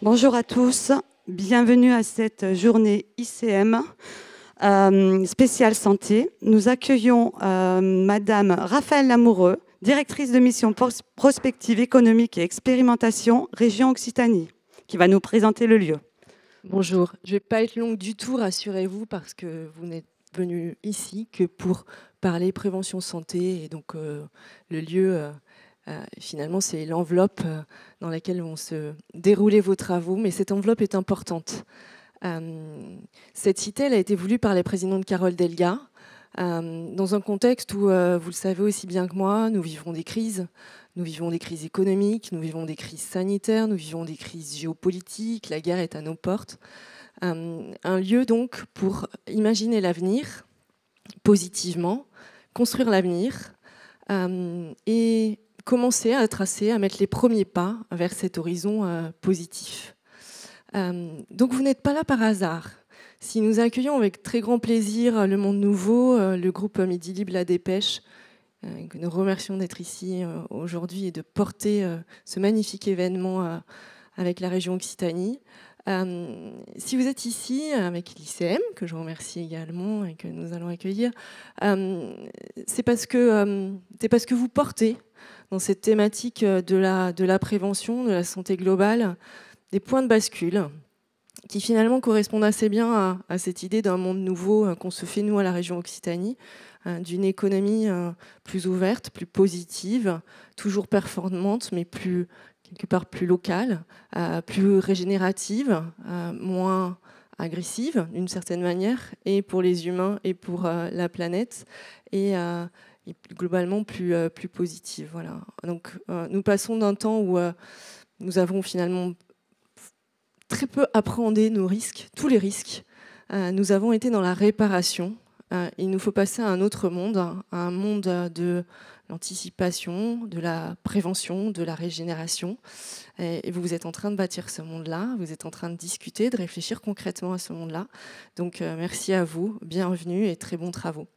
Bonjour à tous, bienvenue à cette journée ICM spéciale santé. Nous accueillons Madame Raphaëlle Lamoureux, directrice de mission prospective économique et expérimentation région Occitanie, qui va nous présenter le lieu. Bonjour, je ne vais pas être longue du tout, rassurez-vous, parce que vous n'êtes venu ici que pour parler prévention santé. Et donc le lieu, finalement, c'est l'enveloppe dans laquelle vont se dérouler vos travaux. Mais cette enveloppe est importante. Cette cité, elle a été voulue par la présidente Carole Delga, dans un contexte où, vous le savez aussi bien que moi, nous vivons des crises. Nous vivons des crises économiques, nous vivons des crises sanitaires, nous vivons des crises géopolitiques, la guerre est à nos portes. Un lieu donc pour imaginer l'avenir positivement, construire l'avenir et commencer à tracer, à mettre les premiers pas vers cet horizon positif. Donc vous n'êtes pas là par hasard. Si nous accueillons avec très grand plaisir Le Monde Nouveau, le groupe Midi Libre La Dépêche, que nous remercions d'être ici aujourd'hui et de porter ce magnifique événement avec la région Occitanie. Si vous êtes ici avec l'ICM, que je remercie également et que nous allons accueillir, c'est parce que vous portez dans cette thématique de la prévention, de la santé globale, des points de bascule qui finalement correspondent assez bien à cette idée d'un monde nouveau qu'on se fait nous à la région Occitanie, d'une économie plus ouverte, plus positive, toujours performante, mais quelque part plus locale, plus régénérative, moins agressive d'une certaine manière, et pour les humains et pour la planète, et globalement plus positive. Voilà. Donc nous passons d'un temps où nous avons finalement très peu appréhendé nos risques, tous les risques. Nous avons été dans la réparation. Il nous faut passer à un autre monde, à un monde de l'anticipation, de la prévention, de la régénération. Et vous êtes en train de bâtir ce monde-là, vous êtes en train de discuter, de réfléchir concrètement à ce monde-là. Donc merci à vous, bienvenue et très bons travaux.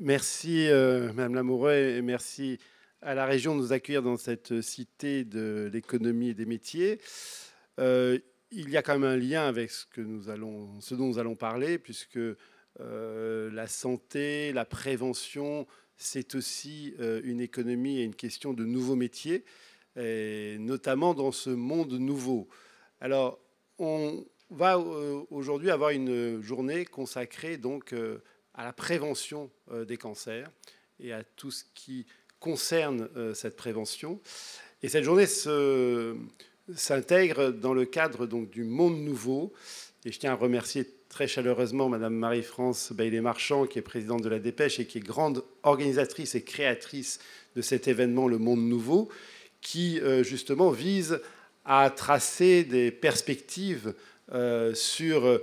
Merci Madame Lamoureux et merci à la région de nous accueillir dans cette cité de l'économie et des métiers. Il y a quand même un lien avec ce dont nous allons parler, puisque la santé, la prévention, c'est aussi une économie et une question de nouveaux métiers, et notamment dans ce monde nouveau. Alors, on va aujourd'hui avoir une journée consacrée donc à la prévention des cancers et à tout ce qui concerne cette prévention. Et cette journée s'intègre dans le cadre donc, du Monde Nouveau. Et je tiens à remercier très chaleureusement Madame Marie-France Bailey-Marchand, qui est présidente de la Dépêche et qui est grande organisatrice et créatrice de cet événement, le Monde Nouveau, qui justement vise à tracer des perspectives sur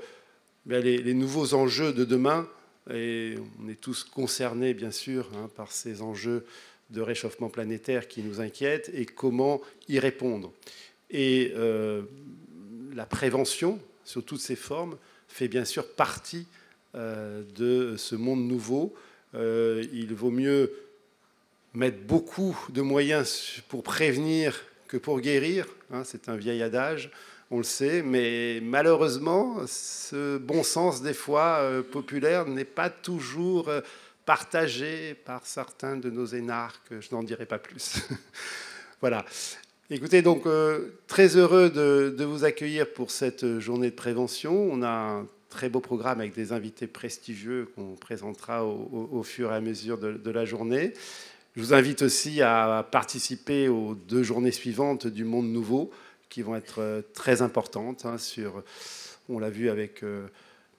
les nouveaux enjeux de demain. Et on est tous concernés, bien sûr, par ces enjeux de réchauffement planétaire qui nous inquiètent et comment y répondre. Et la prévention, sous toutes ses formes, fait bien sûr partie de ce monde nouveau. Il vaut mieux mettre beaucoup de moyens pour prévenir que pour guérir. C'est un vieil adage. On le sait, mais malheureusement, ce bon sens, des fois, populaire, n'est pas toujours partagé par certains de nos énarques. Je n'en dirai pas plus. Voilà. Écoutez, donc, très heureux de vous accueillir pour cette journée de prévention. On a un très beau programme avec des invités prestigieux qu'on présentera au fur et à mesure de la journée. Je vous invite aussi à participer aux 2 journées suivantes du Monde Nouveau, qui vont être très importantes. On l'a vu avec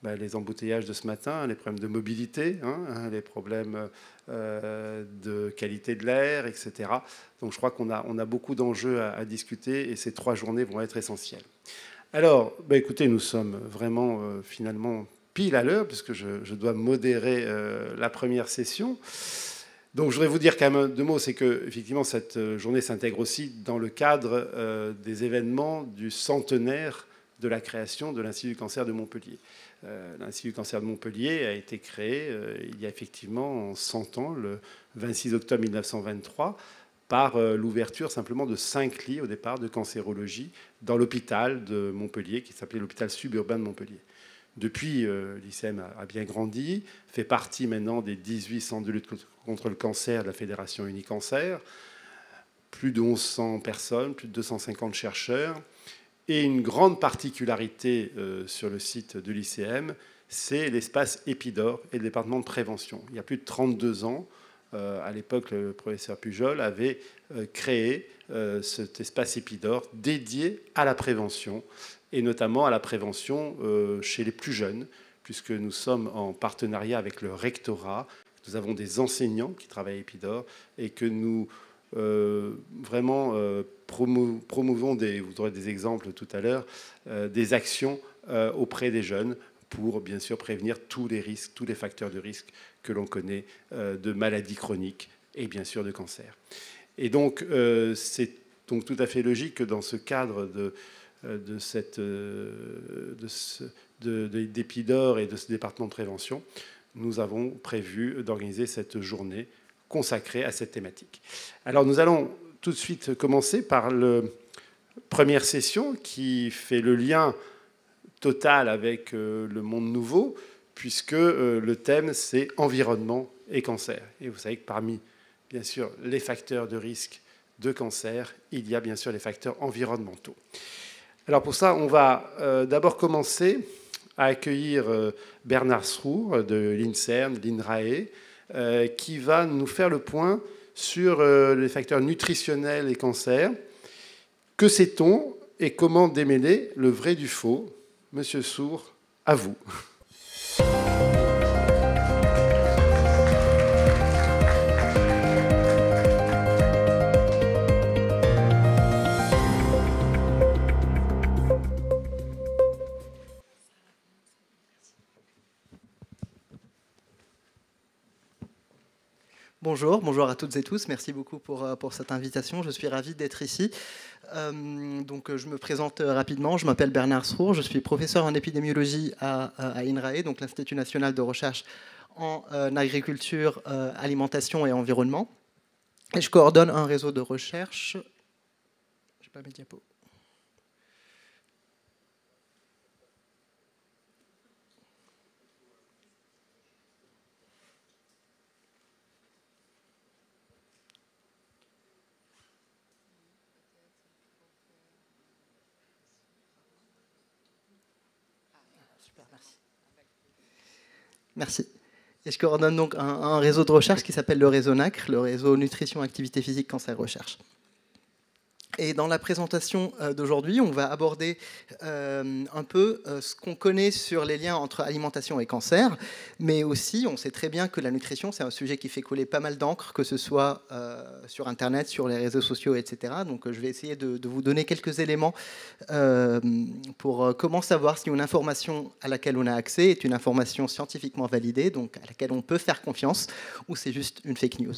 les embouteillages de ce matin, les problèmes de mobilité, les problèmes de qualité de l'air, etc. Donc je crois qu'on a beaucoup d'enjeux à discuter et ces 3 journées vont être essentielles. Alors, écoutez, nous sommes vraiment finalement pile à l'heure, puisque je dois modérer la première session. Donc je voudrais vous dire quand même deux mots, c'est que effectivement cette journée s'intègre aussi dans le cadre des événements du centenaire de la création de l'Institut du cancer de Montpellier. L'Institut du cancer de Montpellier a été créé il y a effectivement 100 ans, le 26 octobre 1923, par l'ouverture simplement de 5 lits au départ de cancérologie dans l'hôpital de Montpellier, qui s'appelait l'hôpital suburbain de Montpellier. Depuis, l'ICM a bien grandi, fait partie maintenant des 18 centres de lutte contre le cancer de la Fédération Unicancer, plus de 1100 personnes, plus de 250 chercheurs. Et une grande particularité sur le site de l'ICM, c'est l'espace Épidore et le département de prévention. Il y a plus de 32 ans, à l'époque, le professeur Pujol avait créé cet espace Épidore dédié à la prévention, et notamment à la prévention chez les plus jeunes, puisque nous sommes en partenariat avec le rectorat. Nous avons des enseignants qui travaillent à Épidore et que nous vraiment promouvons, vous aurez des exemples tout à l'heure, des actions auprès des jeunes pour bien sûr prévenir tous les risques, tous les facteurs de risque que l'on connaît de maladies chroniques et bien sûr de cancer. Et donc c'est donc tout à fait logique que dans ce cadre d'Épidore et de ce département de prévention, nous avons prévu d'organiser cette journée consacrée à cette thématique. Alors nous allons tout de suite commencer par la première session qui fait le lien total avec le monde nouveau, puisque le thème c'est environnement et cancer. Et vous savez que parmi bien sûr les facteurs de risque de cancer, il y a bien sûr les facteurs environnementaux. Alors pour ça, on va d'abord commencer à accueillir Bernard Srour de l'INSERM, de l'INRAE, qui va nous faire le point sur les facteurs nutritionnels et cancer. Que sait-on et comment démêler le vrai du faux? Monsieur Srour, à vous. Bonjour à toutes et tous. Merci beaucoup pour cette invitation. Je suis ravi d'être ici. Donc, je me présente rapidement. Je m'appelle Bernard Srour. Je suis professeur en épidémiologie à INRAE, donc l'Institut national de recherche en agriculture, alimentation et environnement. Et je coordonne un réseau de recherche. Je n'ai pas mes diapos. Merci. Et je coordonne donc un réseau de recherche qui s'appelle le réseau NACRE, le réseau Nutrition, Activité Physique, Cancer, Recherche. Et dans la présentation d'aujourd'hui, on va aborder un peu ce qu'on connaît sur les liens entre alimentation et cancer, mais aussi on sait très bien que la nutrition, c'est un sujet qui fait couler pas mal d'encre, que ce soit sur Internet, sur les réseaux sociaux, etc. Donc je vais essayer de vous donner quelques éléments pour comment savoir si une information à laquelle on a accès est une information scientifiquement validée, donc à laquelle on peut faire confiance, ou c'est juste une fake news.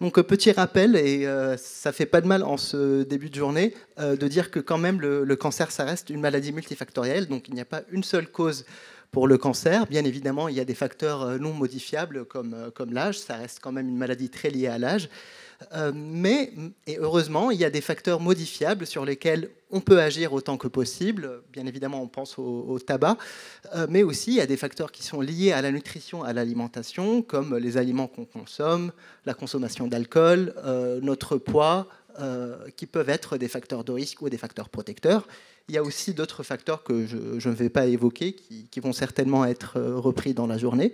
Donc petit rappel, et ça fait pas de mal en ce début de journée, de dire que quand même le cancer, ça reste une maladie multifactorielle, donc il n'y a pas une seule cause pour le cancer. Bien évidemment, il y a des facteurs non modifiables comme l'âge, ça reste quand même une maladie très liée à l'âge. Mais, et heureusement, il y a des facteurs modifiables sur lesquels on peut agir autant que possible. Bien évidemment, on pense au tabac, mais aussi il y a des facteurs qui sont liés à la nutrition, à l'alimentation, comme les aliments qu'on consomme, la consommation d'alcool, notre poids, qui peuvent être des facteurs de risque ou des facteurs protecteurs. Il y a aussi d'autres facteurs que je ne vais pas évoquer, qui vont certainement être repris dans la journée.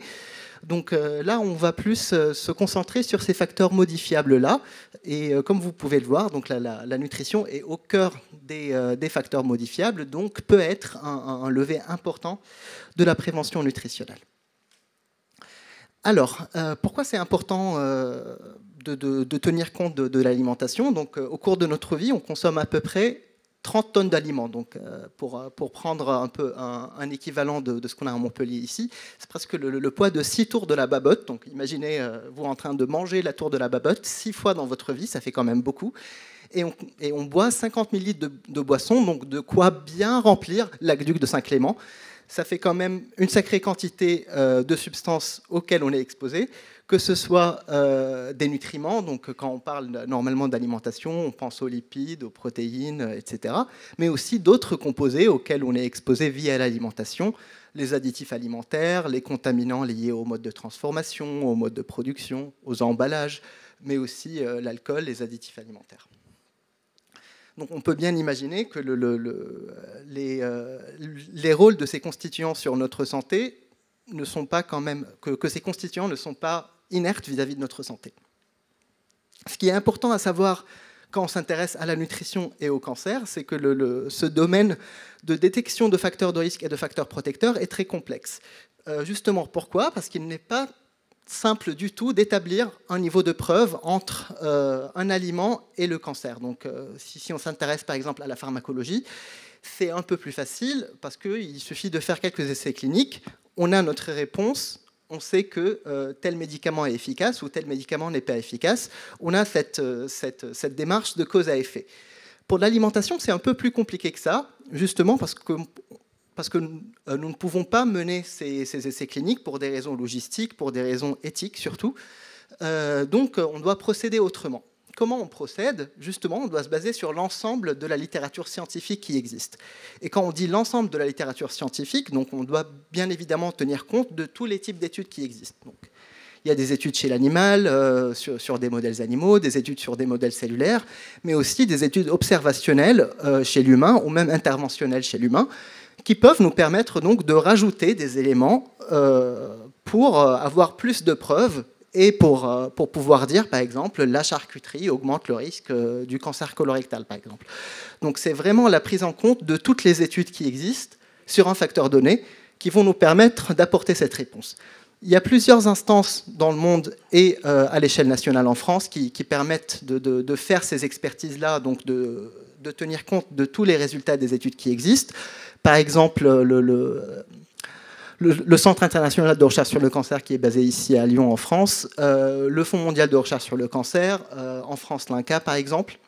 Donc là, on va plus se concentrer sur ces facteurs modifiables-là. Et comme vous pouvez le voir, donc la nutrition est au cœur des facteurs modifiables, donc peut être un levier important de la prévention nutritionnelle. Alors, pourquoi c'est important de tenir compte de l'alimentation? Donc, au cours de notre vie, on consomme à peu près 30 tonnes d'aliments. Donc, pour prendre un peu un équivalent de ce qu'on a à Montpellier ici, c'est presque le poids de 6 tours de la Babotte. Donc, imaginez vous en train de manger la tour de la Babotte 6 fois dans votre vie, ça fait quand même beaucoup. Et on boit 50 000 litres de boisson, donc de quoi bien remplir l'aqueduc de Saint-Clément. Ça fait quand même une sacrée quantité de substances auxquelles on est exposé, que ce soit des nutriments, donc quand on parle normalement d'alimentation, on pense aux lipides, aux protéines, etc., mais aussi d'autres composés auxquels on est exposé via l'alimentation, les additifs alimentaires, les contaminants liés au mode de transformation, au mode de production, aux emballages, mais aussi l'alcool, les additifs alimentaires. Donc on peut bien imaginer que les rôles de ces constituants sur notre santé ne sont pas quand même, que ces constituants ne sont pas inertes vis-à-vis de notre santé. Ce qui est important à savoir quand on s'intéresse à la nutrition et au cancer, c'est que ce domaine de détection de facteurs de risque et de facteurs protecteurs est très complexe. Justement, pourquoi ? Parce qu'il n'est pas simple du tout d'établir un niveau de preuve entre un aliment et le cancer. Donc, si on s'intéresse par exemple à la pharmacologie, c'est un peu plus facile parce qu'il suffit de faire quelques essais cliniques, on a notre réponse, on sait que tel médicament est efficace ou tel médicament n'est pas efficace. On a cette démarche de cause à effet. Pour l'alimentation, c'est un peu plus compliqué que ça, justement parce que nous ne pouvons pas mener ces essais cliniques pour des raisons logistiques, pour des raisons éthiques surtout. Donc on doit procéder autrement. Comment on procède ? Justement, on doit se baser sur l'ensemble de la littérature scientifique qui existe. Et quand on dit l'ensemble de la littérature scientifique, donc on doit bien évidemment tenir compte de tous les types d'études qui existent. Donc, il y a des études chez l'animal, sur des modèles animaux, des études sur des modèles cellulaires, mais aussi des études observationnelles chez l'humain ou même interventionnelles chez l'humain, qui peuvent nous permettre donc de rajouter des éléments pour avoir plus de preuves et pour pouvoir dire, par exemple, la charcuterie augmente le risque du cancer colorectal, par exemple. Donc c'est vraiment la prise en compte de toutes les études qui existent sur un facteur donné qui vont nous permettre d'apporter cette réponse. Il y a plusieurs instances dans le monde et à l'échelle nationale en France qui permettent de faire ces expertises-là, donc de tenir compte de tous les résultats des études qui existent. Par exemple, le Centre international de recherche sur le cancer qui est basé ici à Lyon en France, le Fonds mondial de recherche sur le cancer, en France l'INCa par exemple.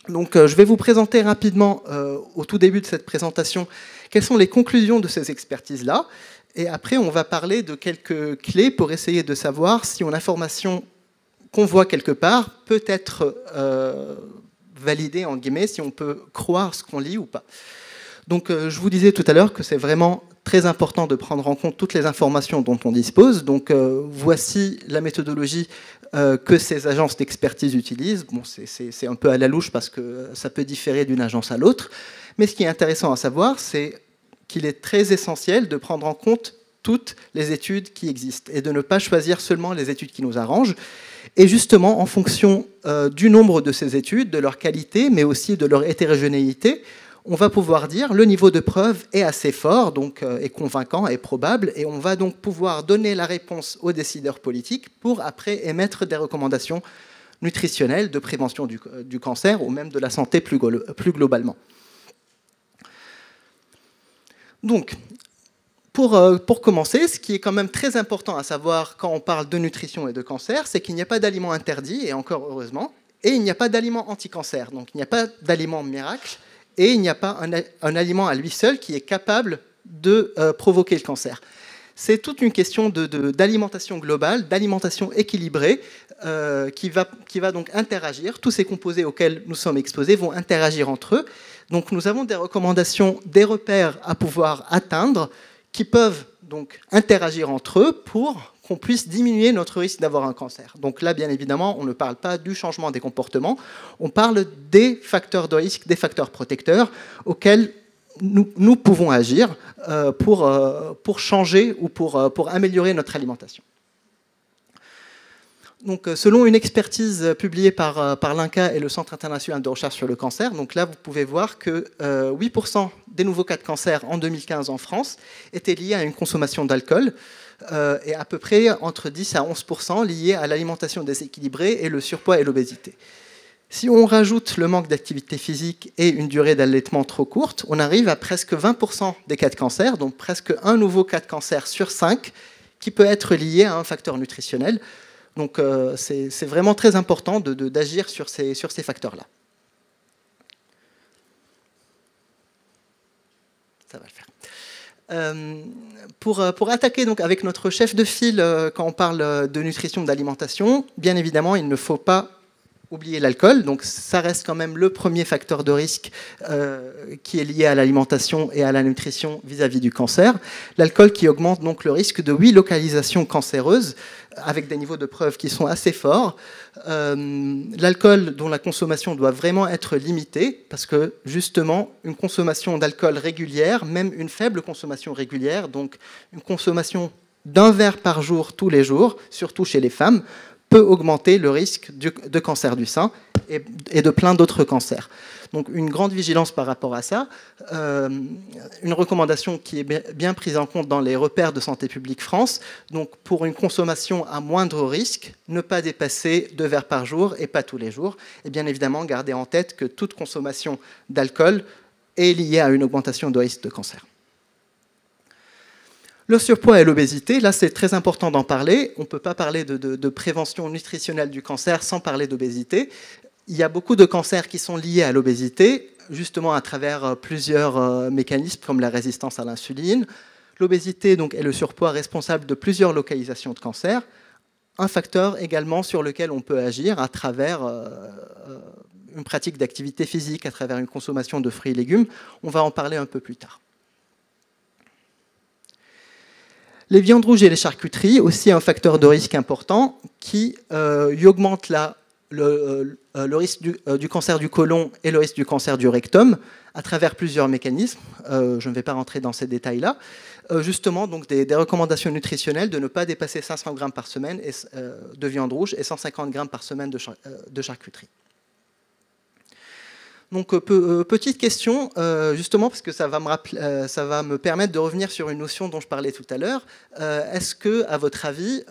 Donc je vais vous présenter rapidement au tout début de cette présentation quelles sont les conclusions de ces expertises-là. Et après on va parler de quelques clés pour essayer de savoir si une information qu'on voit quelque part peut être validée, en guillemets, si on peut croire ce qu'on lit ou pas. Donc je vous disais tout à l'heure que c'est vraiment très important de prendre en compte toutes les informations dont on dispose. Donc voici la méthodologie que ces agences d'expertise utilisent. Bon, c'est un peu à la louche parce que ça peut différer d'une agence à l'autre. Mais ce qui est intéressant à savoir, c'est qu'il est très essentiel de prendre en compte toutes les études qui existent et de ne pas choisir seulement les études qui nous arrangent. Et justement, en fonction du nombre de ces études, de leur qualité, mais aussi de leur hétérogénéité, on va pouvoir dire le niveau de preuve est assez fort, donc est convaincant, est probable, et on va donc pouvoir donner la réponse aux décideurs politiques pour après émettre des recommandations nutritionnelles de prévention du cancer ou même de la santé plus globalement. Donc, pour commencer, ce qui est quand même très important à savoir quand on parle de nutrition et de cancer, c'est qu'il n'y a pas d'aliments interdits, et encore heureusement, et il n'y a pas d'aliments anti-cancer. Donc il n'y a pas d'aliments miracle, et il n'y a pas un aliment à lui seul qui est capable de provoquer le cancer. C'est toute une question d'alimentation globale, d'alimentation équilibrée, qui va donc interagir. Tous ces composés auxquels nous sommes exposés vont interagir entre eux. Donc nous avons des recommandations, des repères à pouvoir atteindre, qui peuvent donc interagir entre eux pour qu'on puisse diminuer notre risque d'avoir un cancer. Donc là, bien évidemment, on ne parle pas du changement des comportements, on parle des facteurs de risque, des facteurs protecteurs auxquels nous pouvons agir pour changer ou pour améliorer notre alimentation. Donc, selon une expertise publiée par l'INCa et le Centre international de recherche sur le cancer, donc là, vous pouvez voir que 8% des nouveaux cas de cancer en 2015 en France étaient liés à une consommation d'alcool et à peu près entre 10 à 11% liés à l'alimentation déséquilibrée et le surpoids et l'obésité. Si on rajoute le manque d'activité physique et une durée d'allaitement trop courte, on arrive à presque 20% des cas de cancer, donc presque un nouveau cas de cancer sur 5 qui peut être lié à un facteur nutritionnel. Donc c'est vraiment très important d'agir sur ces facteurs-là. Ça va le faire. Pour attaquer donc avec notre chef de file quand on parle de nutrition, d'alimentation, bien évidemment, il ne faut pas oublier l'alcool. Donc ça reste quand même le premier facteur de risque qui est lié à l'alimentation et à la nutrition vis-à-vis du cancer. L'alcool qui augmente donc le risque de 8 localisations cancéreuses avec des niveaux de preuve qui sont assez forts. L'alcool dont la consommation doit vraiment être limitée parce que justement une consommation d'alcool régulière, même une faible consommation régulière, donc une consommation d'1 verre par jour tous les jours, surtout chez les femmes, peut augmenter le risque de cancer du sein et de plein d'autres cancers. Donc une grande vigilance par rapport à ça. Une recommandation qui est bien prise en compte dans les repères de Santé publique France. Donc pour une consommation à moindre risque, ne pas dépasser 2 verres par jour et pas tous les jours. Et bien évidemment, garder en tête que toute consommation d'alcool est liée à une augmentation de risque de cancer. Le surpoids et l'obésité, là c'est très important d'en parler. On ne peut pas parler de prévention nutritionnelle du cancer sans parler d'obésité. Il y a beaucoup de cancers qui sont liés à l'obésité, justement à travers plusieurs mécanismes comme la résistance à l'insuline. L'obésité donc, est le surpoids responsable de plusieurs localisations de cancer. Un facteur également sur lequel on peut agir à travers une pratique d'activité physique, à travers une consommation de fruits et légumes. On va en parler un peu plus tard. Les viandes rouges et les charcuteries, aussi un facteur de risque important qui augmente le risque du cancer du côlon et le risque du cancer du rectum à travers plusieurs mécanismes. Je ne vais pas rentrer dans ces détails-là. Justement, donc des recommandations nutritionnelles de ne pas dépasser 500 grammes par semaine de viande rouge et 150 grammes par semaine de charcuterie. Donc, petite question, justement, parce que ça va me permettre de revenir sur une notion dont je parlais tout à l'heure. Est-ce que, à votre avis,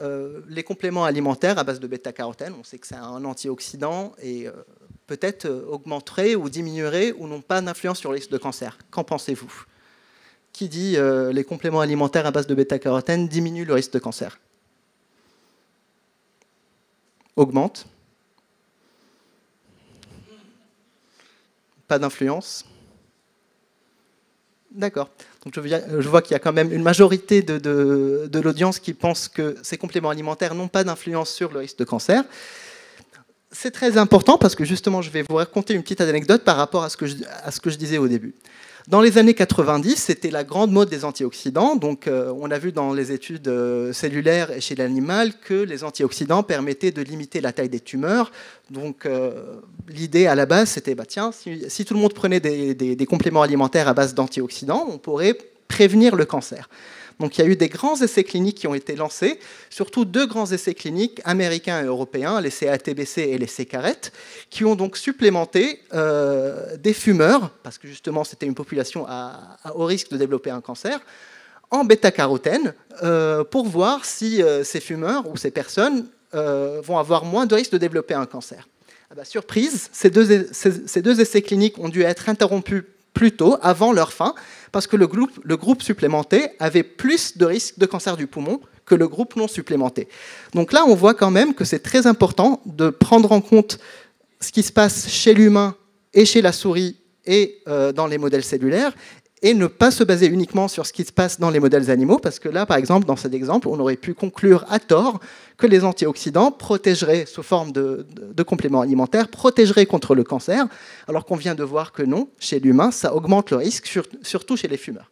les compléments alimentaires à base de bêta-carotène, on sait que c'est un antioxydant, et peut-être augmenteraient ou diminueraient ou n'ont pas d'influence sur le risque de cancer? Qu'en pensez-vous? Qui dit les compléments alimentaires à base de bêta-carotène diminuent le risque de cancer? Augmente? Pas d'influence? D'accord. Donc je vois qu'il y a quand même une majorité de l'audience qui pense que ces compléments alimentaires n'ont pas d'influence sur le risque de cancer. C'est très important parce que justement, je vais vous raconter une petite anecdote par rapport à ce que je disais au début. Dans les années 90, c'était la grande mode des antioxydants. Donc, on a vu dans les études cellulaires et chez l'animal que les antioxydants permettaient de limiter la taille des tumeurs. Donc, l'idée à la base, c'était, tiens, si tout le monde prenait des compléments alimentaires à base d'antioxydants, on pourrait prévenir le cancer. Donc il y a eu des grands essais cliniques qui ont été lancés, surtout 2 grands essais cliniques américains et européens, les CATBC et les CCARET, qui ont donc supplémenté des fumeurs, parce que justement c'était une population à haut risque de développer un cancer, en bêta-carotène, pour voir si ces fumeurs ou ces personnes vont avoir moins de risque de développer un cancer. Surprise, ces deux essais cliniques ont dû être interrompus plus tôt, avant leur fin, parce que le groupe supplémenté avait plus de risque de cancer du poumon que le groupe non supplémenté. Donc là, on voit quand même que c'est très important de prendre en compte ce qui se passe chez l'humain et chez la souris et dans les modèles cellulaires, et ne pas se baser uniquement sur ce qui se passe dans les modèles animaux, parce que là, par exemple, dans cet exemple, on aurait pu conclure à tort que les antioxydants protégeraient, sous forme de compléments alimentaires, protégeraient contre le cancer, alors qu'on vient de voir que non, chez l'humain, ça augmente le risque, surtout chez les fumeurs.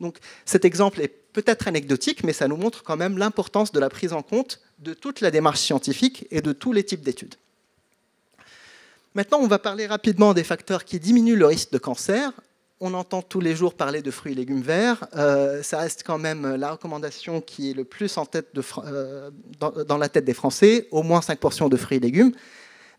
Donc cet exemple est peut-être anecdotique, mais ça nous montre quand même l'importance de la prise en compte de toute la démarche scientifique et de tous les types d'études. Maintenant, on va parler rapidement des facteurs qui diminuent le risque de cancer. On entend tous les jours parler de fruits et légumes verts. Ça reste quand même la recommandation qui est le plus en tête dans la tête des Français, au moins 5 portions de fruits et légumes.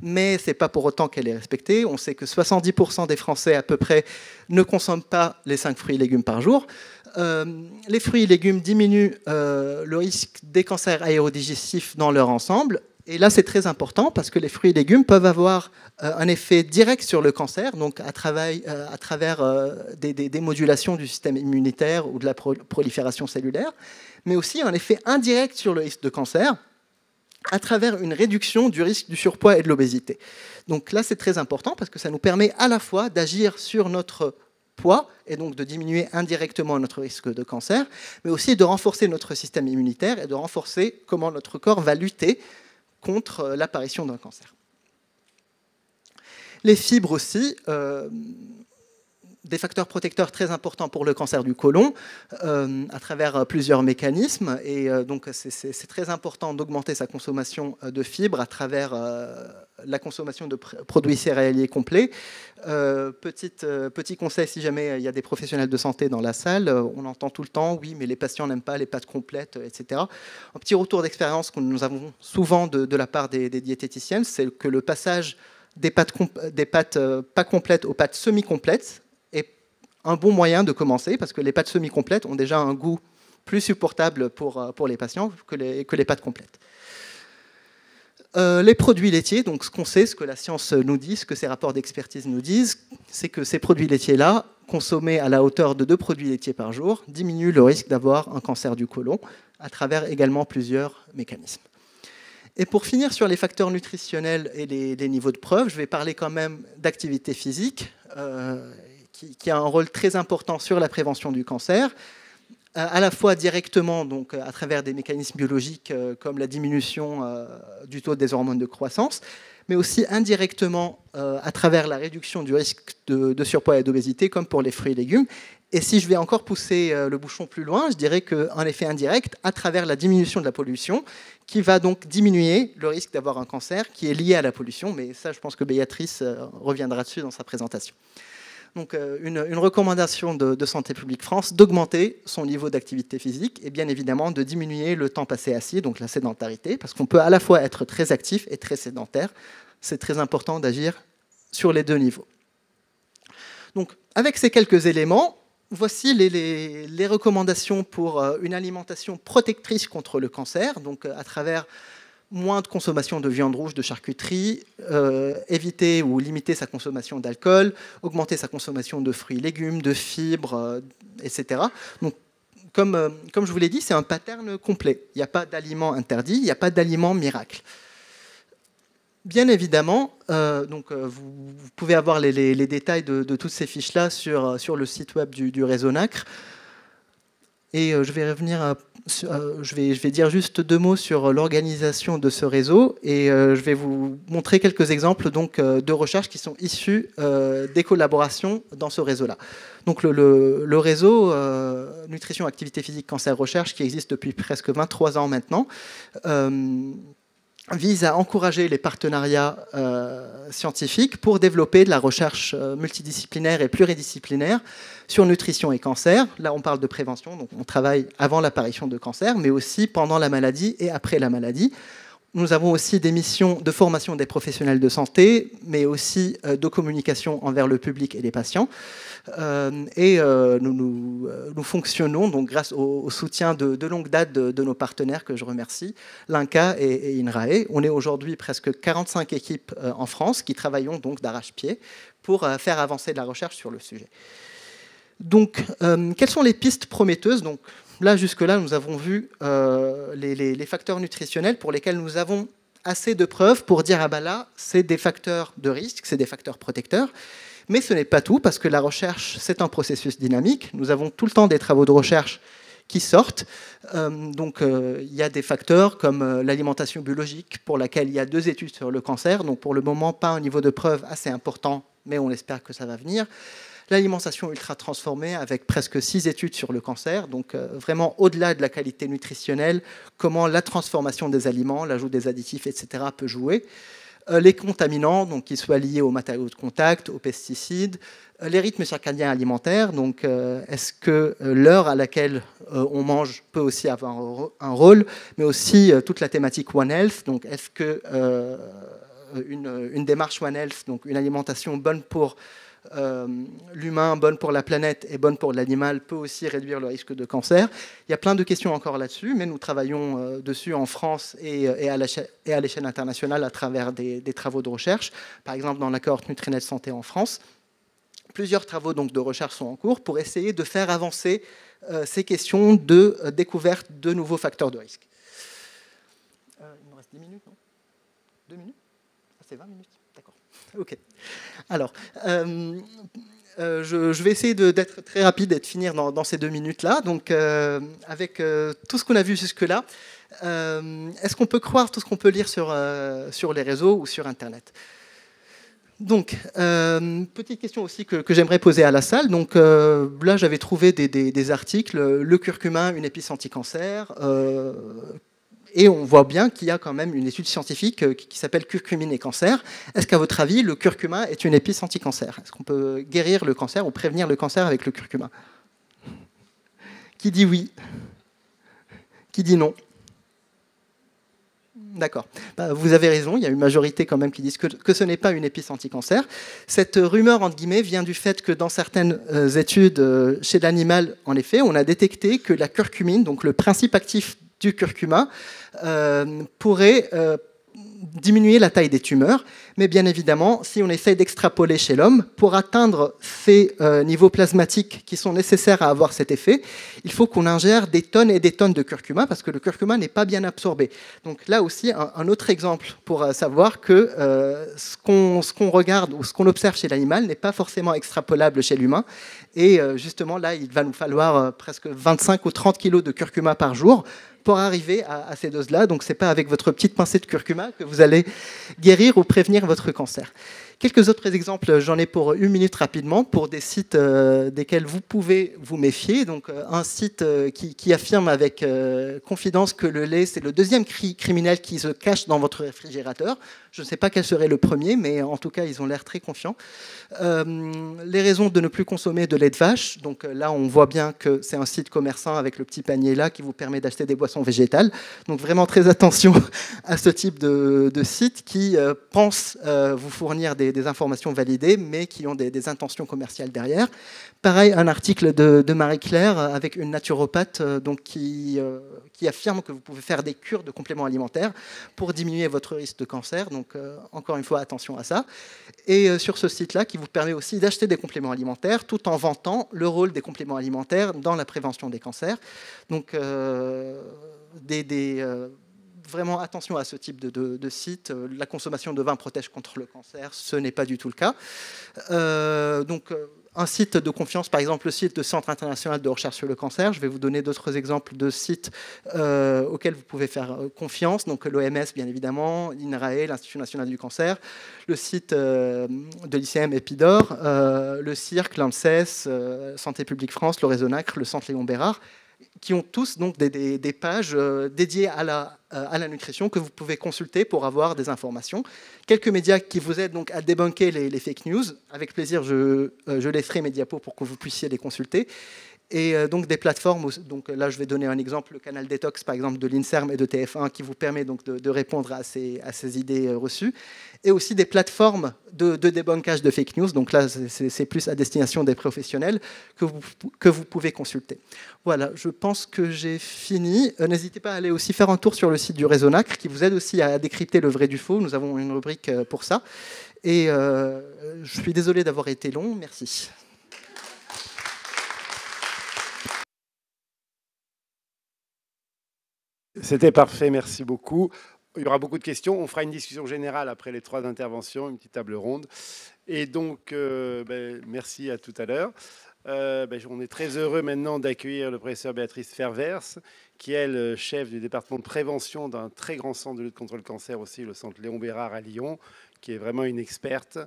Mais ce n'est pas pour autant qu'elle est respectée. On sait que 70% des Français à peu près ne consomment pas les 5 fruits et légumes par jour. Les fruits et légumes diminuent le risque des cancers aérodigestifs dans leur ensemble. Et là, c'est très important parce que les fruits et légumes peuvent avoir un effet direct sur le cancer, donc à travers des modulations du système immunitaire ou de la prolifération cellulaire, mais aussi un effet indirect sur le risque de cancer à travers une réduction du risque du surpoids et de l'obésité. Donc là, c'est très important parce que ça nous permet à la fois d'agir sur notre poids et donc de diminuer indirectement notre risque de cancer, mais aussi de renforcer notre système immunitaire et de renforcer comment notre corps va lutter contre l'apparition d'un cancer. Les fibres aussi, des facteurs protecteurs très importants pour le cancer du côlon, à travers plusieurs mécanismes. Et donc c'est très important d'augmenter sa consommation de fibres à travers la consommation de produits céréaliers complets. Petit conseil, si jamais il y a des professionnels de santé dans la salle, on entend tout le temps, oui, mais les patients n'aiment pas les pâtes complètes, etc. Un petit retour d'expérience que nous avons souvent de la part des diététiciennes, c'est que le passage des pâtes pas complètes aux pâtes semi-complètes est un bon moyen de commencer, parce que les pâtes semi-complètes ont déjà un goût plus supportable pour les patients que les pâtes complètes. Les produits laitiers, donc ce qu'on sait, ce que la science nous dit, ce que ces rapports d'expertise nous disent, c'est que ces produits laitiers-là, consommés à la hauteur de 2 produits laitiers par jour, diminuent le risque d'avoir un cancer du côlon, à travers également plusieurs mécanismes. Et pour finir sur les facteurs nutritionnels et les niveaux de preuve, je vais parler quand même d'activité physique, qui a un rôle très important sur la prévention du cancer, à la fois directement, donc à travers des mécanismes biologiques comme la diminution du taux des hormones de croissance, mais aussi indirectement à travers la réduction du risque de surpoids et d'obésité, comme pour les fruits et légumes. Et si je vais encore pousser le bouchon plus loin, je dirais qu'un effet indirect à travers la diminution de la pollution, qui va donc diminuer le risque d'avoir un cancer qui est lié à la pollution. Mais ça, je pense que Béatrice reviendra dessus dans sa présentation. Donc une recommandation de Santé publique France d'augmenter son niveau d'activité physique et bien évidemment de diminuer le temps passé assis, donc la sédentarité, parce qu'on peut à la fois être très actif et très sédentaire. C'est très important d'agir sur les 2 niveaux. Donc avec ces quelques éléments, voici les recommandations pour une alimentation protectrice contre le cancer, donc à travers moins de consommation de viande rouge, de charcuterie, éviter ou limiter sa consommation d'alcool, augmenter sa consommation de fruits et légumes, de fibres, etc. Donc, comme je vous l'ai dit, c'est un pattern complet. Il n'y a pas d'aliment interdit, il n'y a pas d'aliment miracle. Bien évidemment, vous pouvez avoir les détails de toutes ces fiches-là sur le site web du réseau NACRE. Et je vais dire juste 2 mots sur l'organisation de ce réseau et je vais vous montrer quelques exemples donc, de recherches qui sont issues des collaborations dans ce réseau-là. Donc le réseau Nutrition, Activité Physique, Cancer, Recherche, qui existe depuis presque 23 ans maintenant, vise à encourager les partenariats scientifiques pour développer de la recherche multidisciplinaire et pluridisciplinaire sur nutrition et cancer. Là, on parle de prévention, donc on travaille avant l'apparition de cancer, mais aussi pendant la maladie et après la maladie. Nous avons aussi des missions de formation des professionnels de santé, mais aussi de communication envers le public et les patients. Nous fonctionnons donc grâce au soutien de longue date de nos partenaires que je remercie, l'INCa et INRAE. On est aujourd'hui presque 45 équipes en France qui travaillons donc d'arrache-pied pour faire avancer de la recherche sur le sujet. Donc, quelles sont les pistes prometteuses ? Donc, là, jusque-là, nous avons vu les facteurs nutritionnels pour lesquels nous avons assez de preuves pour dire « Ah ben là, c'est des facteurs de risque, c'est des facteurs protecteurs ». Mais ce n'est pas tout, parce que la recherche, c'est un processus dynamique. Nous avons tout le temps des travaux de recherche qui sortent. Il y a des facteurs comme l'alimentation biologique, pour laquelle il y a 2 études sur le cancer. Donc pour le moment, pas un niveau de preuve assez important, mais on espère que ça va venir. L'alimentation ultra transformée, avec presque 6 études sur le cancer. Donc vraiment, au-delà de la qualité nutritionnelle, comment la transformation des aliments, l'ajout des additifs, etc. peut jouer. Les contaminants, donc qu'ils soient liés aux matériaux de contact, aux pesticides, les rythmes circadiens alimentaires, donc est-ce que l'heure à laquelle on mange peut aussi avoir un rôle, mais aussi toute la thématique One Health, donc est-ce que une démarche One Health, donc une alimentation bonne pour l'humain, bonne pour la planète et bonne pour l'animal, peut aussi réduire le risque de cancer. Il y a plein de questions encore là-dessus, mais nous travaillons dessus en France et à l'échelle internationale à travers des travaux de recherche. Par exemple, dans la cohorte Nutrinet Santé en France, plusieurs travaux donc, de recherche sont en cours pour essayer de faire avancer ces questions de découverte de nouveaux facteurs de risque. Il me reste 10 minutes, non 2 minutes? Ah, c'est 20 minutes. D'accord. OK. Alors, je vais essayer d'être très rapide et de finir dans ces 2 minutes-là. Donc, avec tout ce qu'on a vu jusque-là, est-ce qu'on peut croire tout ce qu'on peut lire sur les réseaux ou sur Internet? Donc, petite question aussi que j'aimerais poser à la salle. Donc, là, j'avais trouvé des articles, le curcuma, une épice anti-cancer, et on voit bien qu'il y a quand même une étude scientifique qui s'appelle Curcumine et cancer. Est-ce qu'à votre avis, le curcuma est une épice anti-cancer? Est-ce qu'on peut guérir le cancer ou prévenir le cancer avec le curcuma? Qui dit oui? Qui dit non? D'accord. Vous avez raison, il y a une majorité quand même qui disent que ce n'est pas une épice anti-cancer. Cette rumeur, entre guillemets, vient du fait que dans certaines études chez l'animal, en effet, on a détecté que la curcumine, donc le principe actif du curcuma, pourrait diminuer la taille des tumeurs. Mais bien évidemment, si on essaye d'extrapoler chez l'homme, pour atteindre ces niveaux plasmatiques qui sont nécessaires à avoir cet effet, il faut qu'on ingère des tonnes et des tonnes de curcuma, parce que le curcuma n'est pas bien absorbé. Donc là aussi, un autre exemple pour savoir que ce qu'on regarde ou ce qu'on observe chez l'animal n'est pas forcément extrapolable chez l'humain. Et justement, là, il va nous falloir presque 25 ou 30 kilos de curcuma par jour pour arriver à ces doses-là. Donc, ce n'est pas avec votre petite pincée de curcuma que vous allez guérir ou prévenir votre cancer. Quelques autres exemples, j'en ai pour 1 minute rapidement, pour des sites desquels vous pouvez vous méfier. Donc, un site qui affirme avec confidence que le lait, c'est le deuxième criminel qui se cache dans votre réfrigérateur. Je ne sais pas quel serait le premier, mais en tout cas, ils ont l'air très confiants. Les raisons de ne plus consommer de lait de vache. Donc là, on voit bien que c'est un site commerçant avec le petit panier là qui vous permet d'acheter des boissons végétales. Donc vraiment très attention à ce type de site qui pense vous fournir des informations validées, mais qui ont des intentions commerciales derrière. Pareil, un article de Marie-Claire avec une naturopathe donc qui affirme que vous pouvez faire des cures de compléments alimentaires pour diminuer votre risque de cancer. Donc, encore une fois, attention à ça. Et sur ce site-là, qui vous permet aussi d'acheter des compléments alimentaires tout en vantant le rôle des compléments alimentaires dans la prévention des cancers. Donc, vraiment attention à ce type de site. La consommation de vin protège contre le cancer, ce n'est pas du tout le cas. Un site de confiance, par exemple le site du Centre international de recherche sur le cancer. Je vais vous donner d'autres exemples de sites auxquels vous pouvez faire confiance. Donc l'OMS, bien évidemment, l'INRAE, l'Institut national du cancer, le site de l'ICM Epidor, le CIRC, l'ANSES, Santé publique France, le Réseau-Nacre, le Centre Léon Bérard, qui ont tous donc des pages dédiées à la nutrition que vous pouvez consulter pour avoir des informations. Quelques médias qui vous aident donc à débunker les fake news. Avec plaisir, je laisserai mes diapos pour que vous puissiez les consulter. Et donc des plateformes, donc là je vais donner un exemple, le canal Détox par exemple de l'INSERM et de TF1 qui vous permet donc de répondre à ces idées reçues. Et aussi des plateformes de débunkage de fake news, donc là c'est plus à destination des professionnels que vous pouvez consulter. Voilà, je pense que j'ai fini. N'hésitez pas à aller aussi faire un tour sur le site du Réseau-Nacre qui vous aide aussi à décrypter le vrai du faux. Nous avons une rubrique pour ça. Et je suis désolé d'avoir été long, merci. C'était parfait, merci beaucoup. Il y aura beaucoup de questions. On fera une discussion générale après les 3 interventions, une petite table ronde. Et donc, merci à tout à l'heure. On est très heureux maintenant d'accueillir le professeur Béatrice Fervers, qui est le chef du département de prévention d'un très grand centre de lutte contre le cancer aussi, le centre Léon Bérard à Lyon, qui est vraiment une experte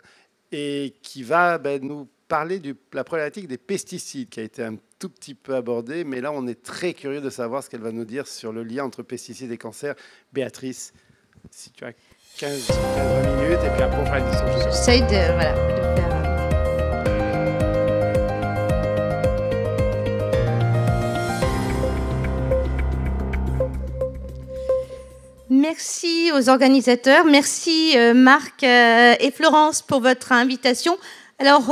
et qui va nous parler de la problématique des pesticides, qui a été un tout petit peu abordée, mais là on est très curieux de savoir ce qu'elle va nous dire sur le lien entre pesticides et cancer. Béatrice, si tu as 15 minutes, et puis après on fera une discussion. J'essaie de faire... Merci aux organisateurs, merci Marc et Florence pour votre invitation. Alors,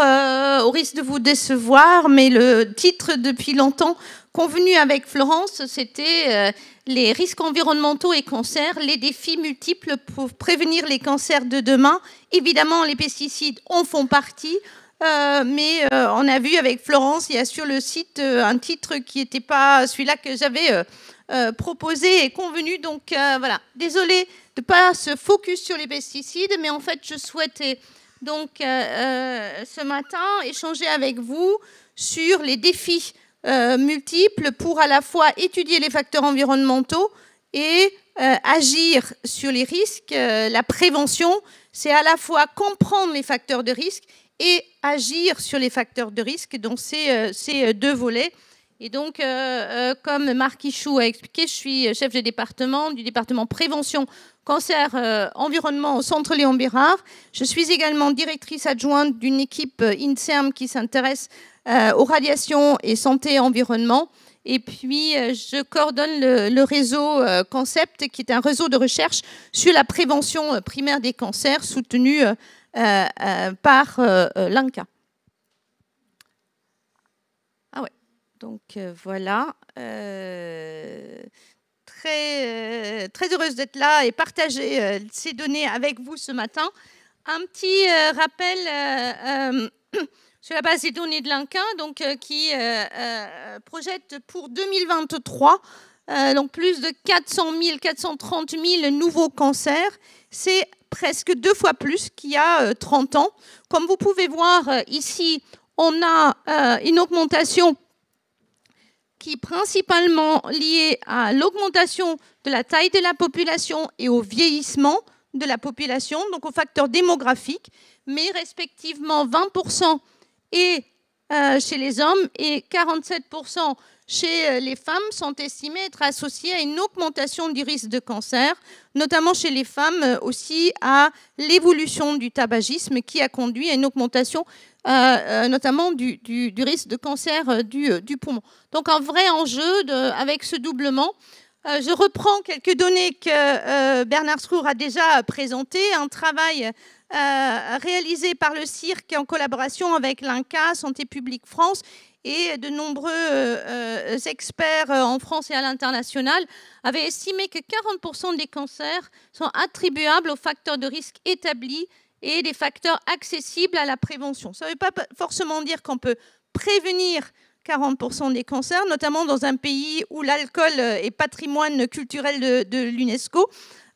au risque de vous décevoir, mais le titre depuis longtemps convenu avec Florence, c'était les risques environnementaux et cancers, les défis multiples pour prévenir les cancers de demain. Évidemment, les pesticides en font partie, mais on a vu avec Florence, il y a sur le site un titre qui n'était pas celui-là que j'avais proposé et convenu. Donc voilà, désolée de ne pas se focus sur les pesticides, mais en fait, je souhaitais donc ce matin échanger avec vous sur les défis multiples pour à la fois étudier les facteurs environnementaux et agir sur les risques. La prévention, c'est à la fois comprendre les facteurs de risque et agir sur les facteurs de risque. Donc, c'est deux volets. Et donc, comme Marc Ichou a expliqué, je suis chef de département du département prévention, cancer, environnement au Centre Léon Bérard. Je suis également directrice adjointe d'une équipe INSERM qui s'intéresse aux radiations et santé et environnement. Et puis, je coordonne le réseau Concept, qui est un réseau de recherche sur la prévention primaire des cancers soutenu par l'INCa. Ah ouais, donc voilà. Très heureuse d'être là et partager ces données avec vous ce matin. Un petit rappel sur la base des données de l'INCa, qui projette pour 2023 donc plus de 430 000 nouveaux cancers. C'est presque 2 fois plus qu'il y a 30 ans. Comme vous pouvez voir ici, on a une augmentation qui est principalement liée à l'augmentation de la taille de la population et au vieillissement de la population, donc aux facteurs démographiques, mais respectivement 20% chez les hommes et 47% chez les femmes sont estimés être associés à une augmentation du risque de cancer, notamment chez les femmes aussi à l'évolution du tabagisme qui a conduit à une augmentation notamment du risque de cancer du poumon. Donc un vrai enjeu avec ce doublement. Je reprends quelques données que Bernard Srour a déjà présentées, un travail réalisé par le CIRC en collaboration avec l'INCa, Santé publique France, et de nombreux experts en France et à l'international avaient estimé que 40% des cancers sont attribuables aux facteurs de risque établis et des facteurs accessibles à la prévention. Ça ne veut pas forcément dire qu'on peut prévenir 40% des cancers, notamment dans un pays où l'alcool est patrimoine culturel de l'UNESCO.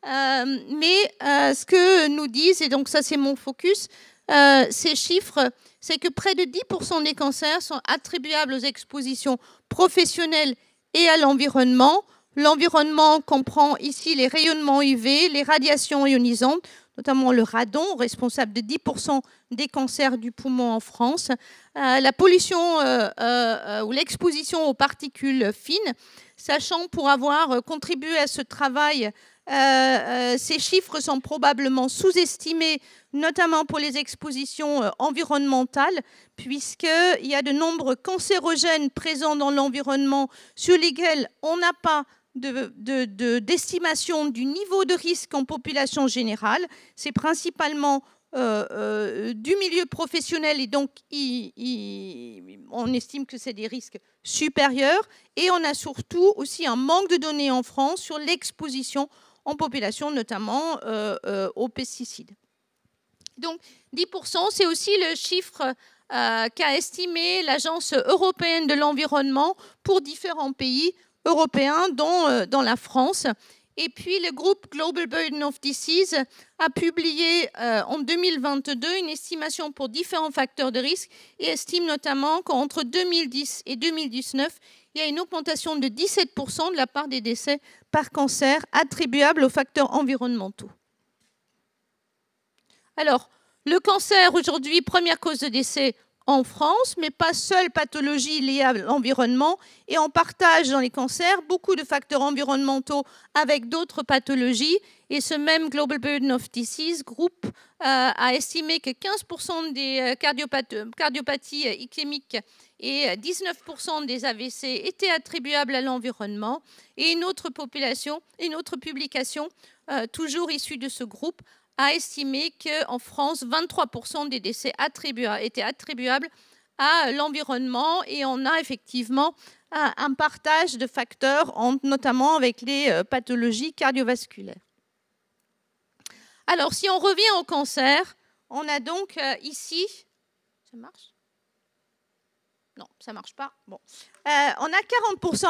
Mais ce que nous disent, et donc ça c'est mon focus, ces chiffres, c'est que près de 10% des cancers sont attribuables aux expositions professionnelles et à l'environnement. L'environnement comprend ici les rayonnements UV, les radiations ionisantes, notamment le radon, responsable de 10% des cancers du poumon en France, la pollution ou l'exposition aux particules fines, sachant pour avoir contribué à ce travail, ces chiffres sont probablement sous-estimés, notamment pour les expositions environnementales, puisqu'il y a de nombreux cancérogènes présents dans l'environnement sur lesquels on n'a pas d'estimation du niveau de risque en population générale. C'est principalement du milieu professionnel et donc on estime que c'est des risques supérieurs. Et on a surtout aussi un manque de données en France sur l'exposition en population, notamment aux pesticides. Donc 10%, c'est aussi le chiffre qu'a estimé l'Agence européenne de l'environnement pour différents pays européens, dont dans la France. Et puis, le groupe Global Burden of Disease a publié en 2022 une estimation pour différents facteurs de risque et estime notamment qu'entre 2010 et 2019, il y a une augmentation de 17% de la part des décès par cancer attribuables aux facteurs environnementaux. Alors, le cancer, aujourd'hui, première cause de décès en France, mais pas seule pathologie liée à l'environnement. Et on partage dans les cancers beaucoup de facteurs environnementaux avec d'autres pathologies. Et ce même Global Burden of Disease groupe a estimé que 15% des cardiopathies ischémiques et 19% des AVC étaient attribuables à l'environnement. Et une autre publication, toujours issue de ce groupe, a estimé qu'en France, 23% des décès étaient attribuables à l'environnement, et on a effectivement un partage de facteurs, notamment avec les pathologies cardiovasculaires. Alors, si on revient au cancer, on a donc ici... Ça marche ? Non, ça ne marche pas. Bon. On a 40%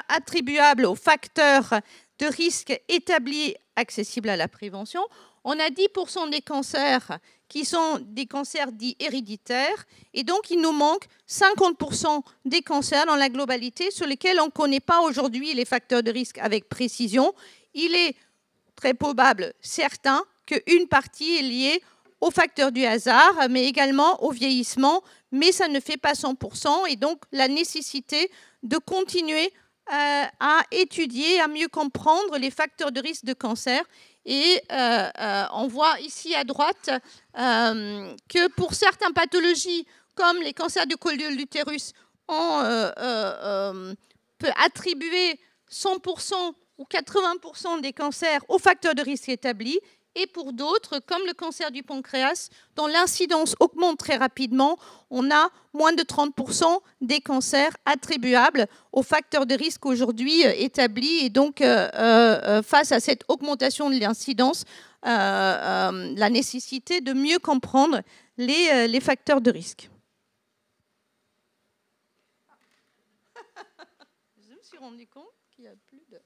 attribuables aux facteurs de risque établis accessibles à la prévention. On a 10% des cancers qui sont des cancers dits héréditaires. Et donc, il nous manque 50% des cancers dans la globalité sur lesquels on ne connaît pas aujourd'hui les facteurs de risque avec précision. Il est très probable, certain, qu'une partie est liée aux facteurs du hasard, mais également au vieillissement, mais ça ne fait pas 100%. Et donc, la nécessité de continuer à étudier, à mieux comprendre les facteurs de risque de cancer. Et on voit ici à droite que pour certaines pathologies, comme les cancers du col de l'utérus, on peut attribuer 100% ou 80% des cancers aux facteurs de risque établis. Et pour d'autres, comme le cancer du pancréas, dont l'incidence augmente très rapidement, on a moins de 30% des cancers attribuables aux facteurs de risque aujourd'hui établis. Et donc, face à cette augmentation de l'incidence, la nécessité de mieux comprendre les facteurs de risque. Je me suis rendu compte qu'il n'y a plus de...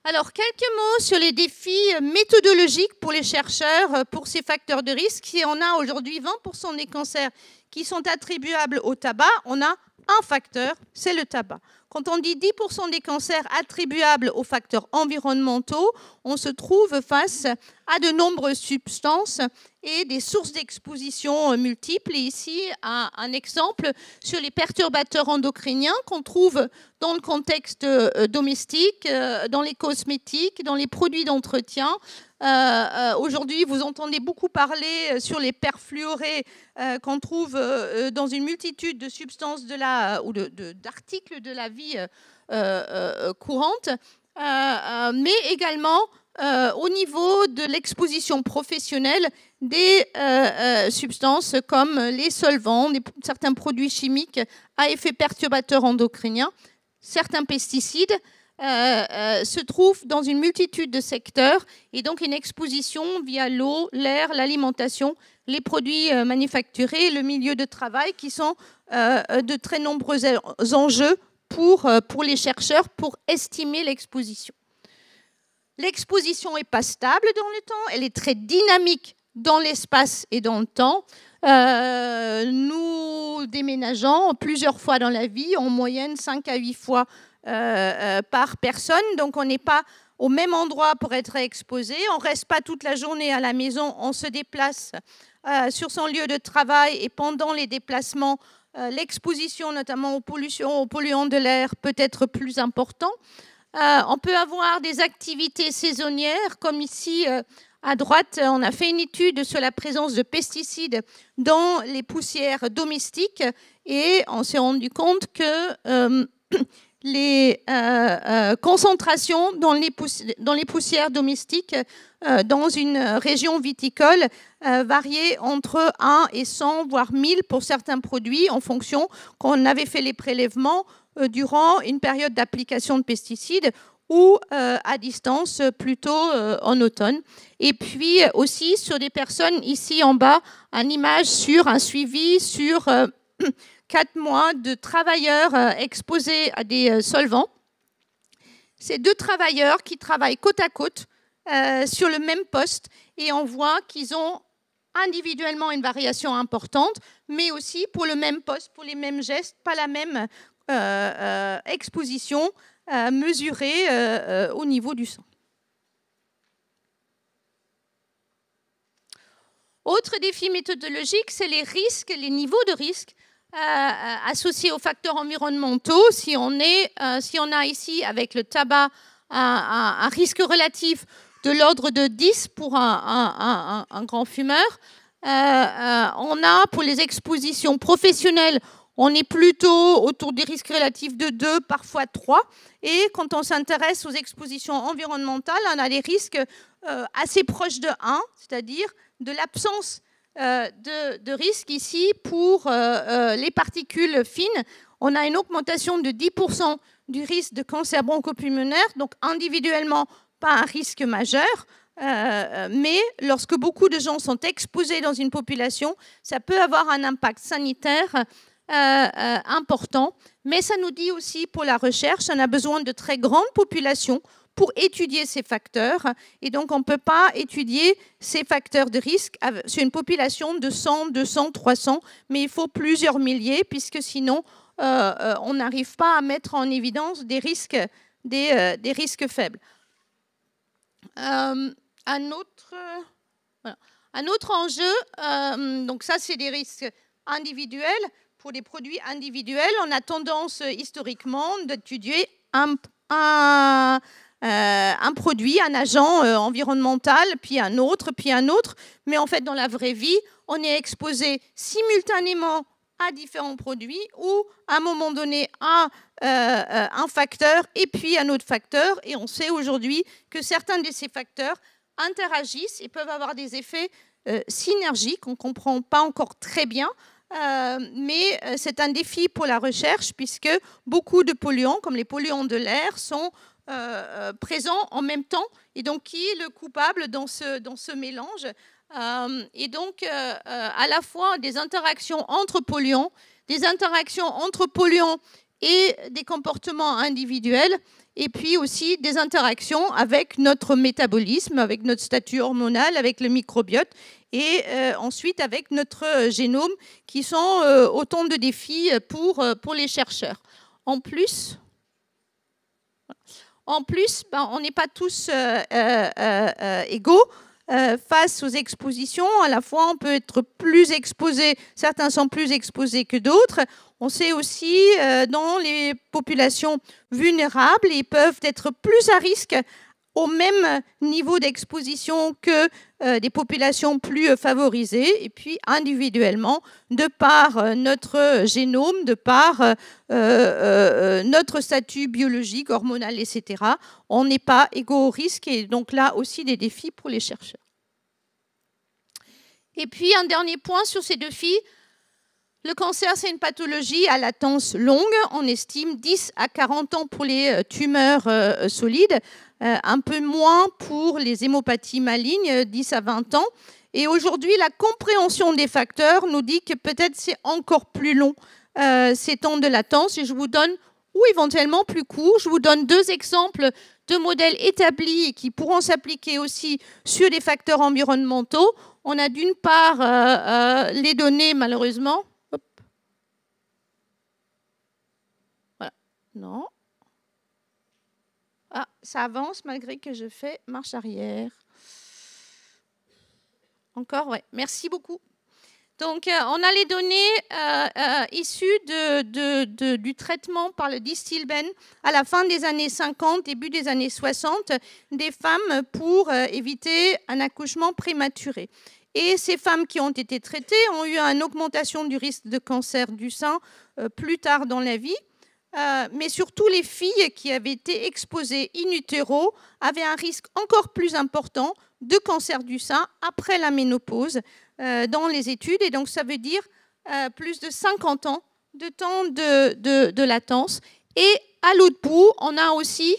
Alors, quelques mots sur les défis méthodologiques pour les chercheurs pour ces facteurs de risque. Si on a aujourd'hui 20% des cancers qui sont attribuables au tabac, on a un facteur, c'est le tabac. Quand on dit 10% des cancers attribuables aux facteurs environnementaux, on se trouve face à de nombreuses substances et des sources d'exposition multiples. Et ici, un exemple sur les perturbateurs endocriniens qu'on trouve dans le contexte domestique, dans les cosmétiques, dans les produits d'entretien. Aujourd'hui, vous entendez beaucoup parler sur les perfluorés qu'on trouve dans une multitude de substances ou d'articles de la vie courante, mais également au niveau de l'exposition professionnelle des substances comme les solvants, certains produits chimiques à effet perturbateur endocrinien, certains pesticides se trouvent dans une multitude de secteurs, et donc une exposition via l'eau, l'air, l'alimentation, les produits manufacturés, le milieu de travail, qui sont de très nombreux enjeux pour les chercheurs pour estimer l'exposition. L'exposition n'est pas stable dans le temps, elle est très dynamique dans l'espace et dans le temps. Nous déménageons plusieurs fois dans la vie, en moyenne 5 à 8 fois par personne, donc on n'est pas au même endroit pour être exposé, on ne reste pas toute la journée à la maison, on se déplace sur son lieu de travail, et pendant les déplacements, l'exposition notamment aux pollutions, aux polluants de l'air peut être plus important. On peut avoir des activités saisonnières, comme ici à droite, on a fait une étude sur la présence de pesticides dans les poussières domestiques, et on s'est rendu compte que les concentrations dans les poussières domestiques dans une région viticole variaient entre 1 et 100, voire 1000 pour certains produits, en fonction qu'on avait fait les prélèvements durant une période d'application de pesticides ou à distance, plutôt en automne. Et puis aussi sur des personnes, ici en bas, une image sur un suivi sur 4 mois de travailleurs exposés à des solvants. C'est 2 travailleurs qui travaillent côte à côte sur le même poste, et on voit qu'ils ont individuellement une variation importante, mais aussi pour le même poste, pour les mêmes gestes, pas la même exposition mesurée au niveau du sang. Autre défi méthodologique, c'est les risques, les niveaux de risque associés aux facteurs environnementaux. Si on a ici avec le tabac un risque relatif de l'ordre de 10 pour un grand fumeur, on a pour les expositions professionnelles, on est plutôt autour des risques relatifs de 2, parfois 3. Et quand on s'intéresse aux expositions environnementales, on a des risques assez proche de 1, c'est-à-dire de l'absence de risque ici pour les particules fines. On a une augmentation de 10% du risque de cancer bronchopulmonaire, donc individuellement pas un risque majeur, mais lorsque beaucoup de gens sont exposés dans une population, ça peut avoir un impact sanitaire important. Mais ça nous dit aussi pour la recherche, on a besoin de très grandes populations pour étudier ces facteurs. Et donc, on ne peut pas étudier ces facteurs de risque sur une population de 100, 200, 300, mais il faut plusieurs milliers, puisque sinon, on n'arrive pas à mettre en évidence des risques faibles. Un autre enjeu, donc ça, c'est des risques individuels. Pour des produits individuels, on a tendance historiquement d'étudier un produit, un agent environnemental, puis un autre. Mais en fait, dans la vraie vie, on est exposé simultanément à différents produits ou à un moment donné à un facteur et puis un autre facteur. Et on sait aujourd'hui que certains de ces facteurs interagissent et peuvent avoir des effets synergiques. On ne comprend pas encore très bien. Mais c'est un défi pour la recherche puisque beaucoup de polluants, comme les polluants de l'air, sont présents en même temps. Et donc, qui est le coupable dans ce mélange? Et donc, à la fois des interactions entre polluants et des comportements individuels, et puis aussi des interactions avec notre métabolisme, avec notre statut hormonal, avec le microbiote, et ensuite avec notre génome, qui sont autant de défis pour les chercheurs. En plus, on n'est pas tous égaux face aux expositions. À la fois, on peut être plus exposé, certains sont plus exposés que d'autres. On sait aussi, dans les populations vulnérables, ils peuvent être plus à risque au même niveau d'exposition que des populations plus favorisées. Et puis, individuellement, de par notre génome, de par notre statut biologique, hormonal, etc., on n'est pas égaux au risque. Et donc là aussi, des défis pour les chercheurs. Et puis, un dernier point sur ces défis. Le cancer, c'est une pathologie à latence longue. On estime 10 à 40 ans pour les tumeurs solides, un peu moins pour les hémopathies malignes, 10 à 20 ans. Et aujourd'hui, la compréhension des facteurs nous dit que peut-être c'est encore plus long, ces temps de latence. Et je vous donne, ou éventuellement plus court, je vous donne 2 exemples de modèles établis qui pourront s'appliquer aussi sur des facteurs environnementaux. On a d'une part les données, malheureusement. Non. Ah, ça avance malgré que je fais marche arrière. Encore, ouais. Merci beaucoup. Donc, on a les données issues du traitement par le Distilbène à la fin des années 50, début des années 60, des femmes pour éviter un accouchement prématuré. Et ces femmes qui ont été traitées ont eu une augmentation du risque de cancer du sein plus tard dans la vie. Mais surtout, les filles qui avaient été exposées in utero avaient un risque encore plus important de cancer du sein après la ménopause dans les études. Et donc, ça veut dire plus de 50 ans de temps de latence. Et à l'autre bout, on a aussi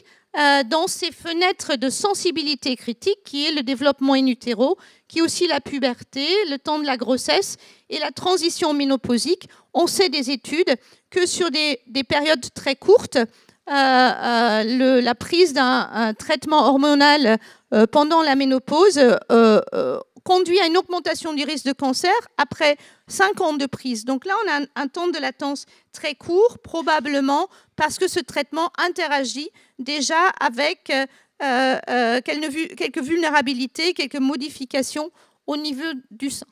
dans ces fenêtres de sensibilité critique, qui est le développement in utero, qui est aussi la puberté, le temps de la grossesse et la transition ménopausique. On sait des études que sur des périodes très courtes, la prise d'un traitement hormonal pendant la ménopause conduit à une augmentation du risque de cancer après 5 ans de prise. Donc là, on a un temps de latence très court, probablement parce que ce traitement interagit déjà avec quelques vulnérabilités, quelques modifications au niveau du sein.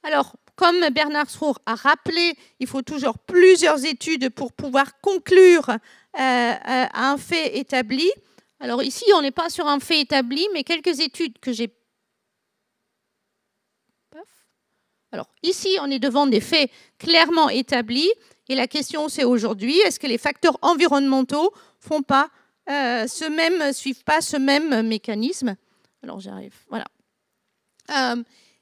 Alors, comme Bernard Strohr a rappelé, il faut toujours plusieurs études pour pouvoir conclure à un fait établi. Alors ici, on n'est pas sur un fait établi, mais quelques études que j'ai... Alors ici, on est devant des faits clairement établis. Et la question, c'est aujourd'hui, est-ce que les facteurs environnementaux suivent pas ce même mécanisme? Alors j'arrive, voilà.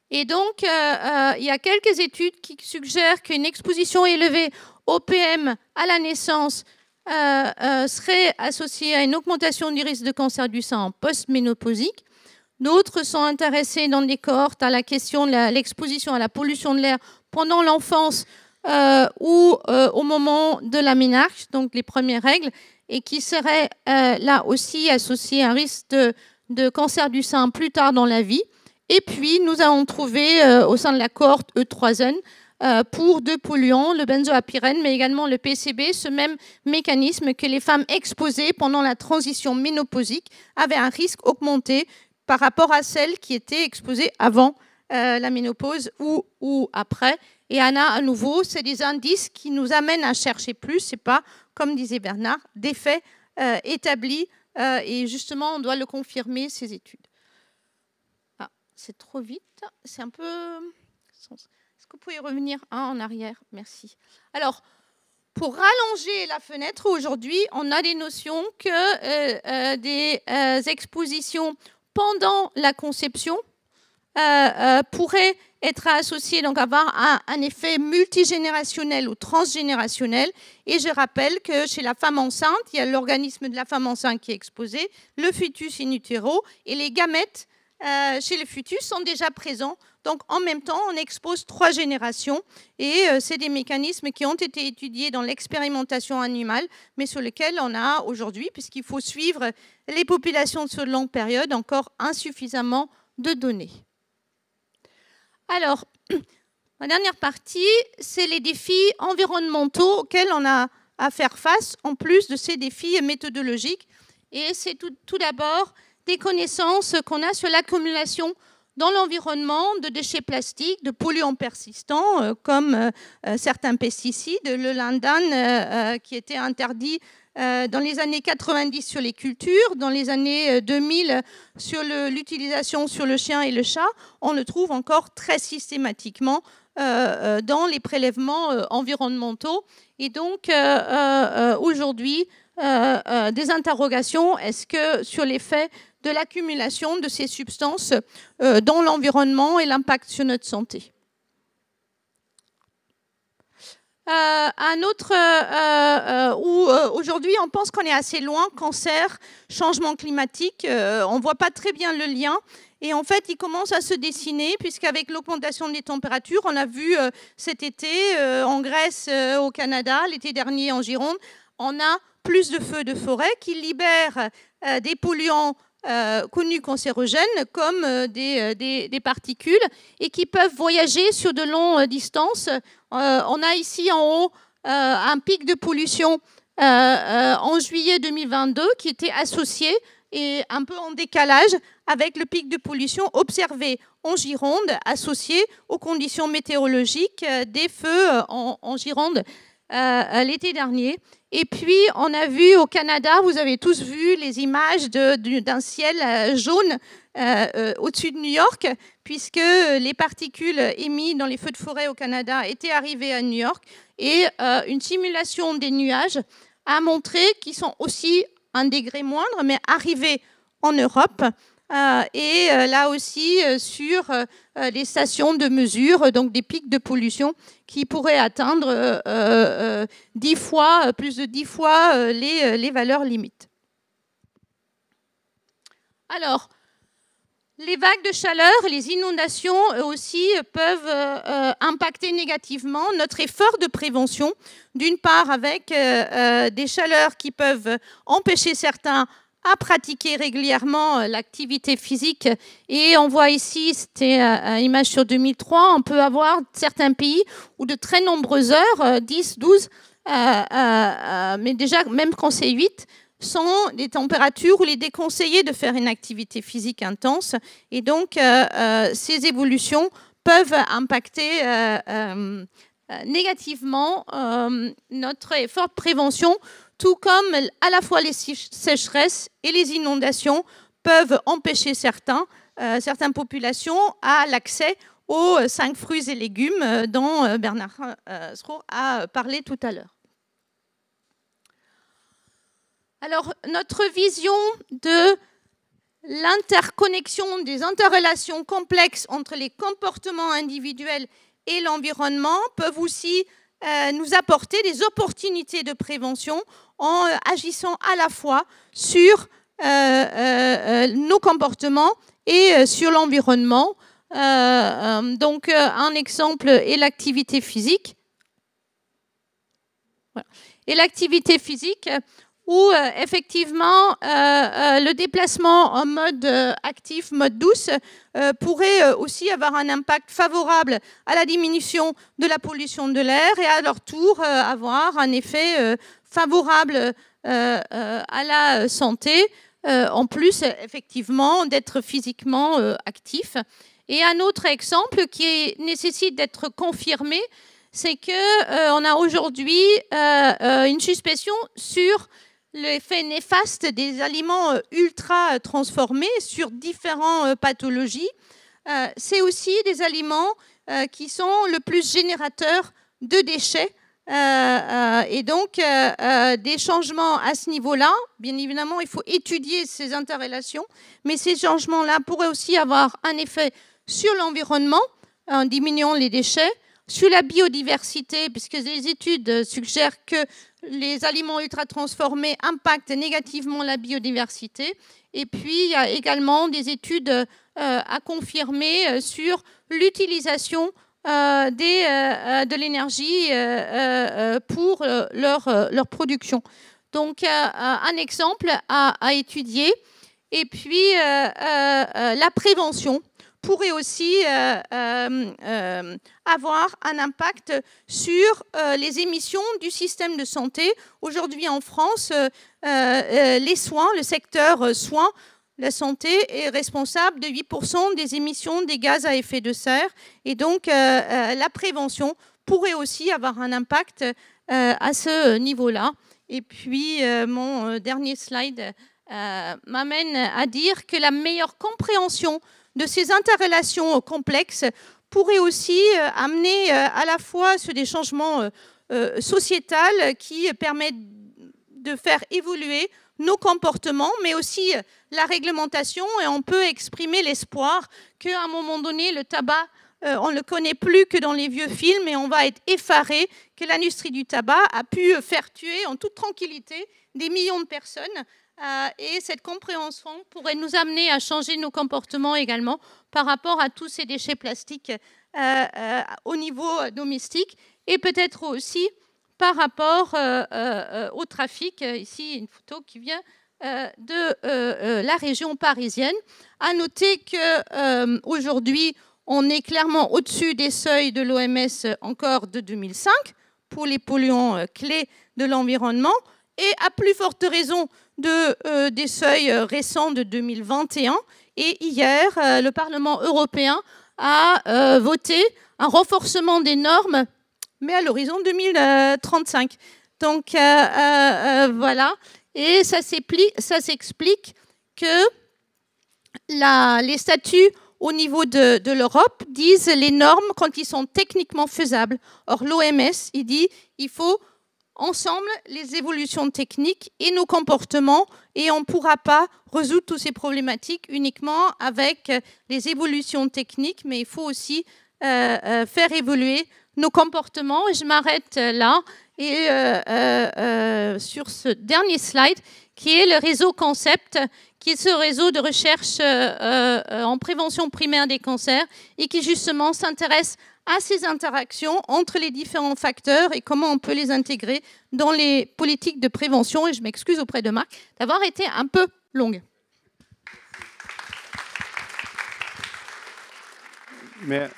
Et donc, il y a quelques études qui suggèrent qu'une exposition élevée au PM à la naissance serait associée à une augmentation du risque de cancer du sein post-ménopausique. D'autres sont intéressés dans des cohortes à la question de l'exposition à la pollution de l'air pendant l'enfance ou au moment de la ménarche, donc les premières règles, et qui seraient là aussi associés à un risque de cancer du sein plus tard dans la vie. Et puis, nous avons trouvé au sein de la cohorte E3N, pour deux polluants, le benzoapyrène, mais également le PCB, ce même mécanisme que les femmes exposées pendant la transition ménopausique avaient un risque augmenté par rapport à celles qui étaient exposées avant la ménopause ou après. Et Anna, à nouveau, c'est des indices qui nous amènent à chercher plus. Ce n'est pas, comme disait Bernard, des faits établis. Et justement, on doit le confirmer, ces études. Ah, c'est trop vite. C'est un peu... Est-ce que vous pouvez revenir en arrière? Merci. Alors, pour rallonger la fenêtre, aujourd'hui, on a des notions que des expositions pendant la conception pourraient être associées, donc avoir un effet multigénérationnel ou transgénérationnel. Et je rappelle que chez la femme enceinte, il y a l'organisme de la femme enceinte qui est exposé, le fœtus in utero, et les gamètes chez le fœtus sont déjà présents. Donc, en même temps, on expose 3 générations et c'est des mécanismes qui ont été étudiés dans l'expérimentation animale, mais sur lesquels on a aujourd'hui, puisqu'il faut suivre les populations sur de longue période, encore insuffisamment de données. Alors, la dernière partie, c'est les défis environnementaux auxquels on a à faire face, en plus de ces défis méthodologiques. Et c'est tout d'abord des connaissances qu'on a sur l'accumulation dans l'environnement de déchets plastiques, de polluants persistants, comme certains pesticides, le lindane qui était interdit dans les années 90 sur les cultures, dans les années 2000 sur l'utilisation sur le chien et le chat, on le trouve encore très systématiquement dans les prélèvements environnementaux. Et donc, aujourd'hui, des interrogations, est-ce que sur l'effet de l'accumulation de ces substances dans l'environnement et l'impact sur notre santé. Un autre où aujourd'hui on pense qu'on est assez loin, cancer, changement climatique, on ne voit pas très bien le lien. Et en fait, il commence à se dessiner, puisqu'avec l'augmentation des températures, on a vu cet été en Grèce, au Canada, l'été dernier en Gironde, on a plus de feux de forêt qui libèrent des polluants connus cancérogènes comme des particules et qui peuvent voyager sur de longues distances. On a ici en haut un pic de pollution en juillet 2022 qui était associé et un peu en décalage avec le pic de pollution observé en Gironde associé aux conditions météorologiques des feux en Gironde l'été dernier. Et puis, on a vu au Canada, vous avez tous vu les images d'un ciel jaune au-dessus de New York, puisque les particules émises dans les feux de forêt au Canada étaient arrivées à New York. Et une simulation des nuages a montré qu'ils sont aussi un degré moindre, mais arrivés en Europe. Et là aussi sur les stations de mesure, donc des pics de pollution qui pourraient atteindre 10 fois, plus de 10 fois les valeurs limites. Alors, les vagues de chaleur, les inondations eux aussi peuvent impacter négativement notre effort de prévention, d'une part avec des chaleurs qui peuvent empêcher certains à pratiquer régulièrement l'activité physique. Et on voit ici, c'était une image sur 2003, on peut avoir certains pays où de très nombreuses heures, 10, 12, mais déjà même quand c'est 8, sont des températures où il est déconseillé de faire une activité physique intense. Et donc, ces évolutions peuvent impacter négativement notre effort de prévention, tout comme à la fois les sécheresses et les inondations peuvent empêcher certaines populations à l'accès aux 5 fruits et légumes dont Bernard Srour a parlé tout à l'heure. Alors, notre vision de l'interconnexion des interrelations complexes entre les comportements individuels et l'environnement peuvent aussi nous apporter des opportunités de prévention en agissant à la fois sur nos comportements et sur l'environnement. Donc, un exemple est l'activité physique. Voilà. Et l'activité physique, où effectivement le déplacement en mode actif, mode douce, pourrait aussi avoir un impact favorable à la diminution de la pollution de l'air et à leur tour avoir un effet favorable à la santé, en plus effectivement d'être physiquement actif. Et un autre exemple qui nécessite d'être confirmé, c'est qu'on a aujourd'hui une suspicion sur l'effet néfaste des aliments ultra transformés sur différentes pathologies. C'est aussi des aliments qui sont le plus générateurs de déchets. Et donc, des changements à ce niveau-là, bien évidemment, il faut étudier ces interrelations, mais ces changements-là pourraient aussi avoir un effet sur l'environnement, en diminuant les déchets, sur la biodiversité, puisque les études suggèrent que les aliments ultra-transformés impactent négativement la biodiversité. Et puis, il y a également des études à confirmer sur l'utilisation de l'énergie pour leur production. Donc, un exemple à étudier. Et puis, la prévention pourrait aussi avoir un impact sur les émissions du système de santé. Aujourd'hui, en France, les soins, le secteur soins, la santé est responsable de 8% des émissions des gaz à effet de serre. Et donc, la prévention pourrait aussi avoir un impact à ce niveau-là. Et puis, mon dernier slide m'amène à dire que la meilleure compréhension de ces interrelations complexes pourrait aussi amener à la fois sur des changements sociétals qui permettent de faire évoluer nos comportements, mais aussi la réglementation. Et on peut exprimer l'espoir qu'à un moment donné, le tabac, on ne le connaît plus que dans les vieux films et on va être effaré que l'industrie du tabac a pu faire tuer en toute tranquillité des millions de personnes. Et cette compréhension pourrait nous amener à changer nos comportements également par rapport à tous ces déchets plastiques au niveau domestique et peut-être aussi par rapport au trafic. Ici, une photo qui vient de la région parisienne. À noter qu'aujourd'hui, on est clairement au-dessus des seuils de l'OMS encore de 2005 pour les polluants clés de l'environnement et à plus forte raison des seuils récents de 2021. Et hier, le Parlement européen a voté un renforcement des normes, mais à l'horizon 2035. Donc, voilà. Et ça s'explique que les statuts au niveau de l'Europe disent les normes quand ils sont techniquement faisables. Or, l'OMS, il dit il faut ensemble les évolutions techniques et nos comportements et on ne pourra pas résoudre toutes ces problématiques uniquement avec les évolutions techniques, mais il faut aussi faire évoluer nos comportements. Et je m'arrête là et sur ce dernier slide qui est le réseau Concept, qui est ce réseau de recherche en prévention primaire des cancers et qui justement s'intéresse à ces interactions entre les différents facteurs et comment on peut les intégrer dans les politiques de prévention. Et je m'excuse auprès de Marc d'avoir été un peu longue.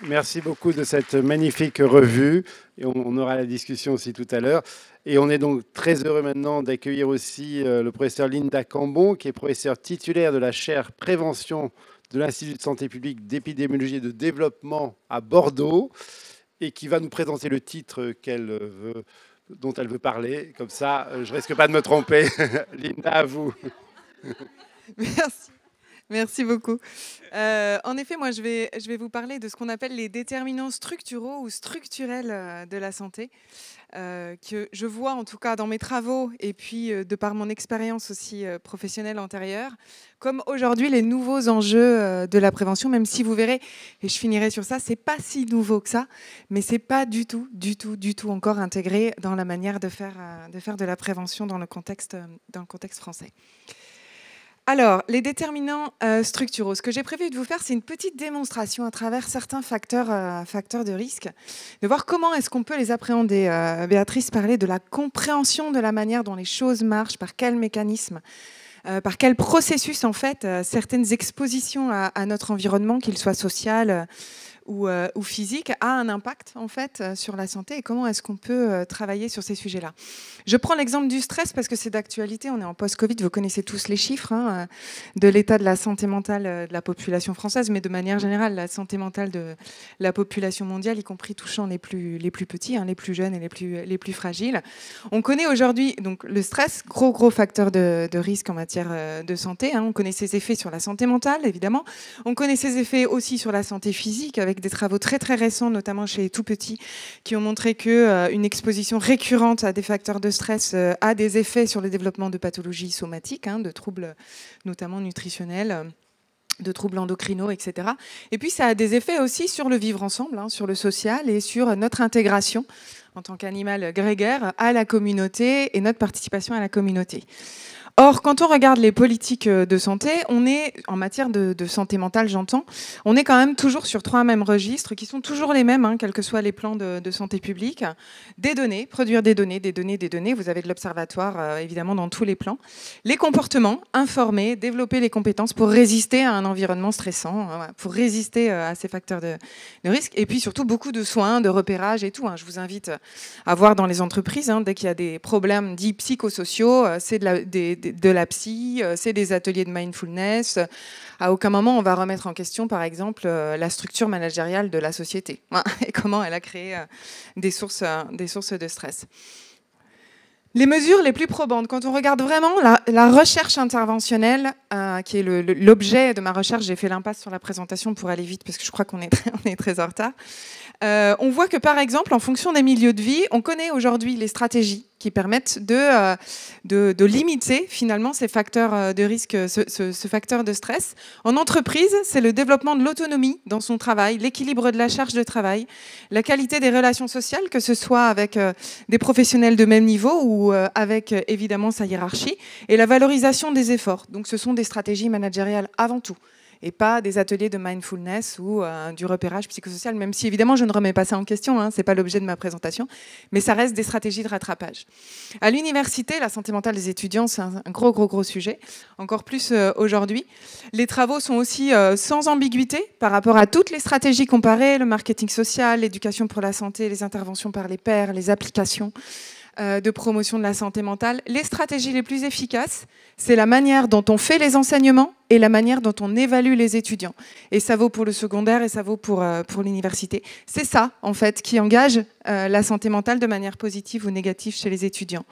Merci beaucoup de cette magnifique revue. Et on aura la discussion aussi tout à l'heure. Et on est donc très heureux maintenant d'accueillir aussi le professeur Linda Cambon, qui est professeure titulaire de la chaire Prévention de l'Institut de santé publique d'épidémiologie et de développement à Bordeaux, et qui va nous présenter le titre dont elle veut parler. Comme ça, je ne risque pas de me tromper. Linda, à vous. Merci. Merci beaucoup. En effet, moi, je vais vous parler de ce qu'on appelle les déterminants structuraux ou structurels de la santé, que je vois en tout cas dans mes travaux et puis de par mon expérience aussi professionnelle antérieure, comme aujourd'hui les nouveaux enjeux de la prévention, même si vous verrez, et je finirai sur ça, c'est pas si nouveau que ça, mais c'est pas du tout encore intégré dans la manière de faire de la prévention dans le contexte français. Alors, les déterminants structuraux. Ce que j'ai prévu de vous faire, c'est une petite démonstration à travers certains facteurs de risque, de voir comment est-ce qu'on peut les appréhender. Béatrice parlait de la compréhension de la manière dont les choses marchent, par quel mécanisme, par quel processus, en fait, certaines expositions à notre environnement, qu'il soit social ou physique, a un impact en fait sur la santé et comment est-ce qu'on peut travailler sur ces sujets-là. Je prends l'exemple du stress parce que c'est d'actualité, on est en post-Covid, vous connaissez tous les chiffres de l'état de la santé mentale de la population française, mais de manière générale, la santé mentale de la population mondiale, y compris touchant les plus petits, les plus jeunes et les plus fragiles. On connaît aujourd'hui donc le stress, gros facteur de risque en matière de santé. On connaît ses effets sur la santé mentale, évidemment. On connaît ses effets aussi sur la santé physique, avec des travaux très récents, notamment chez les tout petits, qui ont montré qu'une exposition récurrente à des facteurs de stress a des effets sur le développement de pathologies somatiques, de troubles notamment nutritionnels, de troubles endocrinaux, etc. Et puis ça a des effets aussi sur le vivre ensemble, sur le social et sur notre intégration en tant qu'animal grégaire à la communauté et notre participation à la communauté. Or, quand on regarde les politiques de santé, on est, en matière de santé mentale, j'entends, on est quand même toujours sur 3 mêmes registres qui sont toujours les mêmes, quels que soient les plans de santé publique. Des données, produire des données. Vous avez de l'observatoire, évidemment, dans tous les plans. Les comportements, informer, développer les compétences pour résister à un environnement stressant, pour résister à ces facteurs de risque. Et puis, surtout, beaucoup de soins, de repérage et tout. Je vous invite à voir dans les entreprises, dès qu'il y a des problèmes dits psychosociaux, c'est de la psy, c'est des ateliers de mindfulness. À aucun moment on va remettre en question, par exemple, la structure managériale de la société et comment elle a créé des sources de stress. Les mesures les plus probantes, quand on regarde vraiment la recherche interventionnelle, qui est l'objet de ma recherche, j'ai fait l'impasse sur la présentation pour aller vite parce que je crois qu'on est très en retard. On voit que, par exemple, en fonction des milieux de vie, on connaît aujourd'hui les stratégies qui permettent de limiter finalement ces facteurs de risque, ce facteur de stress. En entreprise, c'est le développement de l'autonomie dans son travail, l'équilibre de la charge de travail, la qualité des relations sociales, que ce soit avec des professionnels de même niveau ou avec évidemment sa hiérarchie, et la valorisation des efforts. Donc ce sont des stratégies managériales avant tout, et pas des ateliers de mindfulness ou du repérage psychosocial, même si évidemment je ne remets pas ça en question, c'est pas l'objet de ma présentation, mais ça reste des stratégies de rattrapage. À l'université, la santé mentale des étudiants, c'est un gros sujet, encore plus aujourd'hui. Les travaux sont aussi sans ambiguïté par rapport à toutes les stratégies comparées, le marketing social, l'éducation pour la santé, les interventions par les pairs, les applications de promotion de la santé mentale. Les stratégies les plus efficaces, c'est la manière dont on fait les enseignements et la manière dont on évalue les étudiants. Et ça vaut pour le secondaire et ça vaut pour l'université. C'est ça, en fait, qui engage la santé mentale de manière positive ou négative chez les étudiants.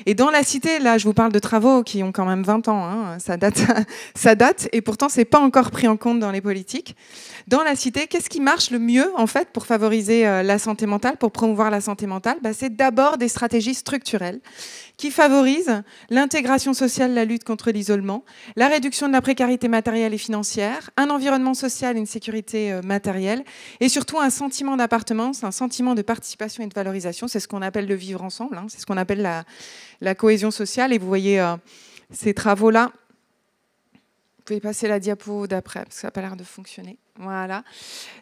Et dans la cité, là, je vous parle de travaux qui ont quand même 20 ans, ça date, et pourtant, c'est pas encore pris en compte dans les politiques. Dans la cité, qu'est-ce qui marche le mieux, en fait, pour favoriser la santé mentale, pour promouvoir la santé mentale ? C'est d'abord des stratégies structurelles qui favorisent l'intégration sociale, la lutte contre l'isolement, la réduction de la précarité matérielle et financière, un environnement social et une sécurité matérielle, et surtout un sentiment d'appartenance, un sentiment de participation et de valorisation. C'est ce qu'on appelle le vivre ensemble, c'est ce qu'on appelle la cohésion sociale. Et vous voyez ces travaux-là. Vous pouvez passer la diapo d'après, parce que ça n'a pas l'air de fonctionner. Voilà.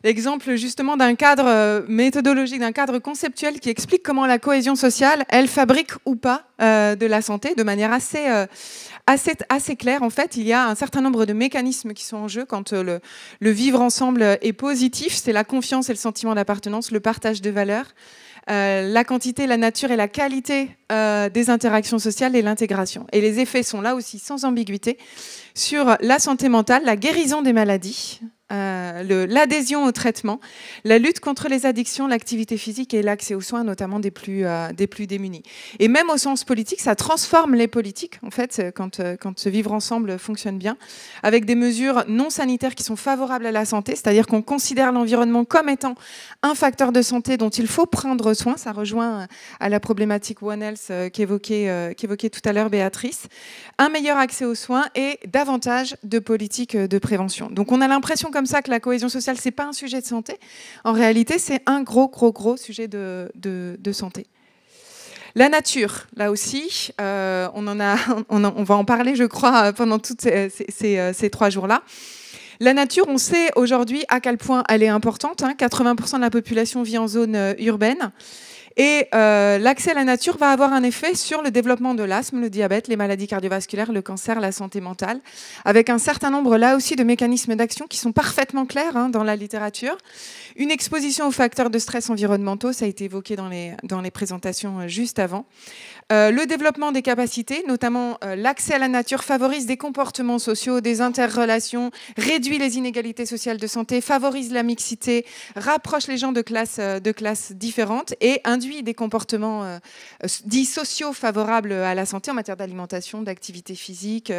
L'exemple justement d'un cadre méthodologique, d'un cadre conceptuel qui explique comment la cohésion sociale, elle fabrique ou pas de la santé de manière assez claire. En fait, il y a un certain nombre de mécanismes qui sont en jeu quand le vivre ensemble est positif. C'est la confiance et le sentiment d'appartenance, le partage de valeurs. La quantité, la nature et la qualité des interactions sociales et l'intégration. Et les effets sont là aussi sans ambiguïté sur la santé mentale, la guérison des maladies, l'adhésion au traitement, la lutte contre les addictions, l'activité physique et l'accès aux soins, notamment des plus démunis. Et même au sens politique, ça transforme les politiques, en fait, quand ce vivre ensemble fonctionne bien, avec des mesures non sanitaires qui sont favorables à la santé, c'est-à-dire qu'on considère l'environnement comme étant un facteur de santé dont il faut prendre soin. Ça rejoint à la problématique One Health qu'évoquait tout à l'heure Béatrice. Un meilleur accès aux soins et davantage de politiques de prévention. Donc on a l'impression comme ça que la cohésion sociale, c'est pas un sujet de santé. En réalité, c'est un gros sujet de santé. La nature, là aussi, on va en parler, je crois, pendant tous ces 3 jours-là. La nature, on sait aujourd'hui à quel point elle est importante. 80% de la population vit en zone urbaine. Et l'accès à la nature va avoir un effet sur le développement de l'asthme, le diabète, les maladies cardiovasculaires, le cancer, la santé mentale, avec un certain nombre, là aussi, de mécanismes d'action qui sont parfaitement clairs dans la littérature. Une exposition aux facteurs de stress environnementaux, ça a été évoqué dans les présentations juste avant. Le développement des capacités, notamment l'accès à la nature, favorise des comportements sociaux, des interrelations, réduit les inégalités sociales de santé, favorise la mixité, rapproche les gens de classes différentes et induit des comportements dits sociaux favorables à la santé en matière d'alimentation, d'activité physique,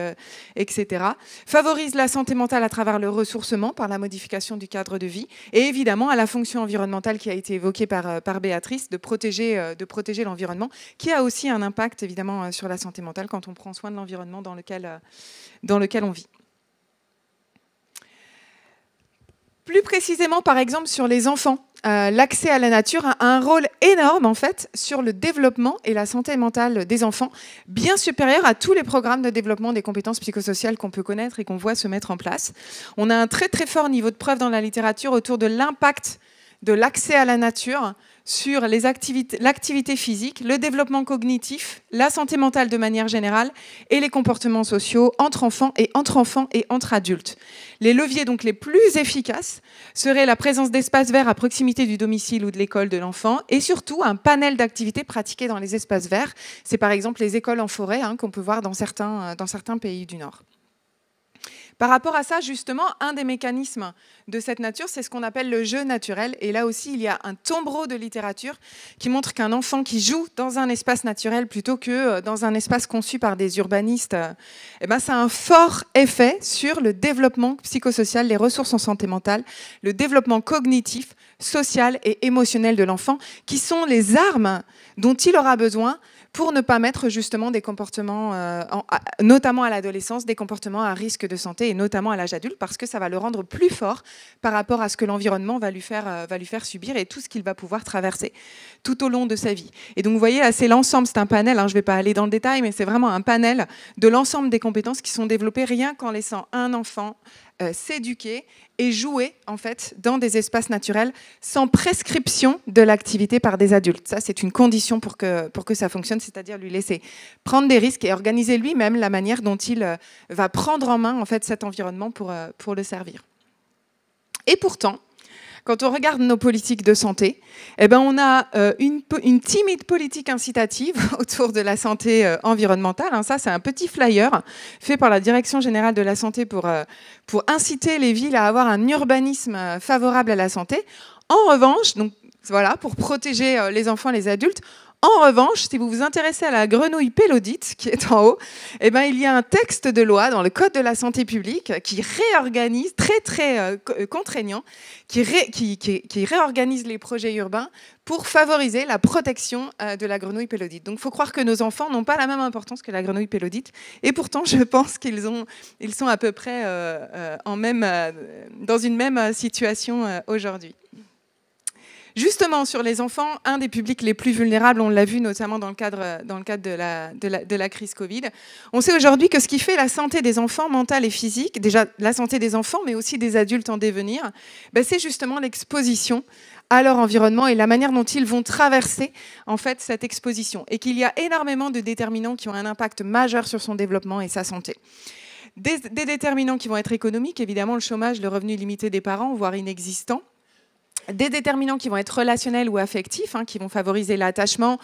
etc. Favorise la santé mentale à travers le ressourcement par la modification du cadre de vie et évidemment à la fonction environnementale qui a été évoquée par Béatrice de protéger l'environnement, qui a aussi un impact évidemment sur la santé mentale quand on prend soin de l'environnement dans lequel on vit. Plus précisément, par exemple, sur les enfants, l'accès à la nature a un rôle énorme en fait sur le développement et la santé mentale des enfants, bien supérieur à tous les programmes de développement des compétences psychosociales qu'on peut connaître et qu'on voit se mettre en place. On a un très fort niveau de preuve dans la littérature autour de l'impact de l'accès à la nature sur l'activité physique, le développement cognitif, la santé mentale de manière générale et les comportements sociaux entre enfants et entre adultes. Les leviers donc les plus efficaces seraient la présence d'espaces verts à proximité du domicile ou de l'école de l'enfant et surtout un panel d'activités pratiquées dans les espaces verts. C'est par exemple les écoles en forêt qu'on peut voir dans certains pays du Nord. Par rapport à ça, justement, un des mécanismes de cette nature, c'est ce qu'on appelle le jeu naturel. Et là aussi, il y a un tombereau de littérature qui montre qu'un enfant qui joue dans un espace naturel plutôt que dans un espace conçu par des urbanistes, ça a un fort effet sur le développement psychosocial, les ressources en santé mentale, le développement cognitif, social et émotionnel de l'enfant, qui sont les armes dont il aura besoin pour ne pas mettre justement des comportements, notamment à l'adolescence, des comportements à risque de santé et notamment à l'âge adulte, parce que ça va le rendre plus fort par rapport à ce que l'environnement va lui faire subir et tout ce qu'il va pouvoir traverser tout au long de sa vie. Et donc vous voyez là, c'est l'ensemble, c'est un panel, je ne vais pas aller dans le détail, mais c'est vraiment un panel de l'ensemble des compétences qui sont développées rien qu'en laissant un enfant s'éduquer et jouer en fait dans des espaces naturels sans prescription de l'activité par des adultes. Ça, c'est une condition pour que ça fonctionne, c'est-à-dire lui laisser prendre des risques et organiser lui-même la manière dont il va prendre en main en fait cet environnement pour le servir. Et pourtant, quand on regarde nos politiques de santé, on a une timide politique incitative autour de la santé environnementale. Ça, c'est un petit flyer fait par la Direction générale de la santé pour inciter les villes à avoir un urbanisme favorable à la santé. En revanche, donc, voilà, pour protéger les enfants et les adultes, en revanche, si vous vous intéressez à la grenouille pélodite, qui est en haut, il y a un texte de loi dans le Code de la santé publique qui réorganise, très contraignant, qui réorganise les projets urbains pour favoriser la protection de la grenouille pélodite. Donc il faut croire que nos enfants n'ont pas la même importance que la grenouille pélodite. Et pourtant, je pense qu'ils sont à peu près dans une même situation aujourd'hui. Justement, sur les enfants, un des publics les plus vulnérables, on l'a vu notamment dans le cadre de la crise Covid. On sait aujourd'hui que ce qui fait la santé des enfants mentale et physique, déjà la santé des enfants, mais aussi des adultes en devenir, c'est justement l'exposition à leur environnement et la manière dont ils vont traverser en fait cette exposition. Et qu'il y a énormément de déterminants qui ont un impact majeur sur son développement et sa santé. Des déterminants qui vont être économiques, évidemment le chômage, le revenu limité des parents, voire inexistant. Des déterminants qui vont être relationnels ou affectifs, qui vont favoriser l'attachement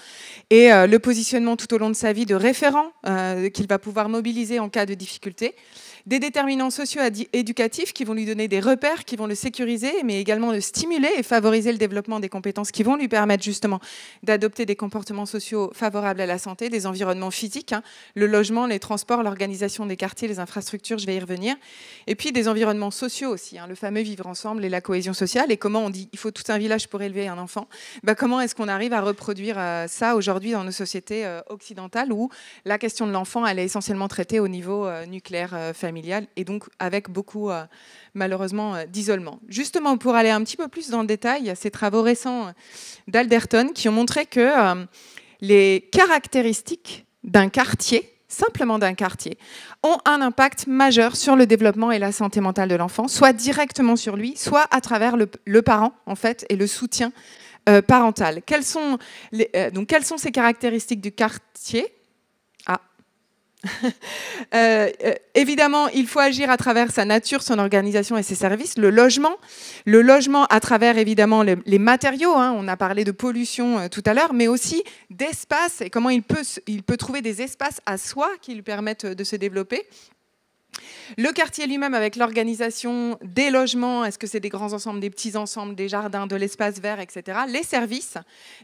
et le positionnement tout au long de sa vie de référent qu'il va pouvoir mobiliser en cas de difficulté. des déterminants socio-éducatifs qui vont lui donner des repères, qui vont le sécuriser, mais également le stimuler et favoriser le développement des compétences qui vont lui permettre justement d'adopter des comportements sociaux favorables à la santé, des environnements physiques, hein, le logement, les transports, l'organisation des quartiers, les infrastructures, je vais y revenir, et puis des environnements sociaux aussi, hein, le fameux vivre ensemble et la cohésion sociale, et comment on dit il faut tout un village pour élever un enfant, comment est-ce qu'on arrive à reproduire ça aujourd'hui dans nos sociétés occidentales où la question de l'enfant elle est essentiellement traitée au niveau nucléaire familial et donc avec beaucoup malheureusement d'isolement. Justement, pour aller un petit peu plus dans le détail, il y a ces travaux récents d'Alderton qui ont montré que les caractéristiques d'un quartier, simplement d'un quartier, ont un impact majeur sur le développement et la santé mentale de l'enfant, soit directement sur lui, soit à travers le parent en fait et le soutien parental. Quelles sont ces caractéristiques du quartier ? Évidemment, il faut agir à travers sa nature, son organisation et ses services. Le logement à travers évidemment les matériaux, hein, on a parlé de pollution tout à l'heure, mais aussi d'espace et comment il peut trouver des espaces à soi qui lui permettent de se développer. Le quartier lui-même avec l'organisation des logements, est-ce que c'est des grands ensembles, des petits ensembles, des jardins, de l'espace vert, etc. Les services,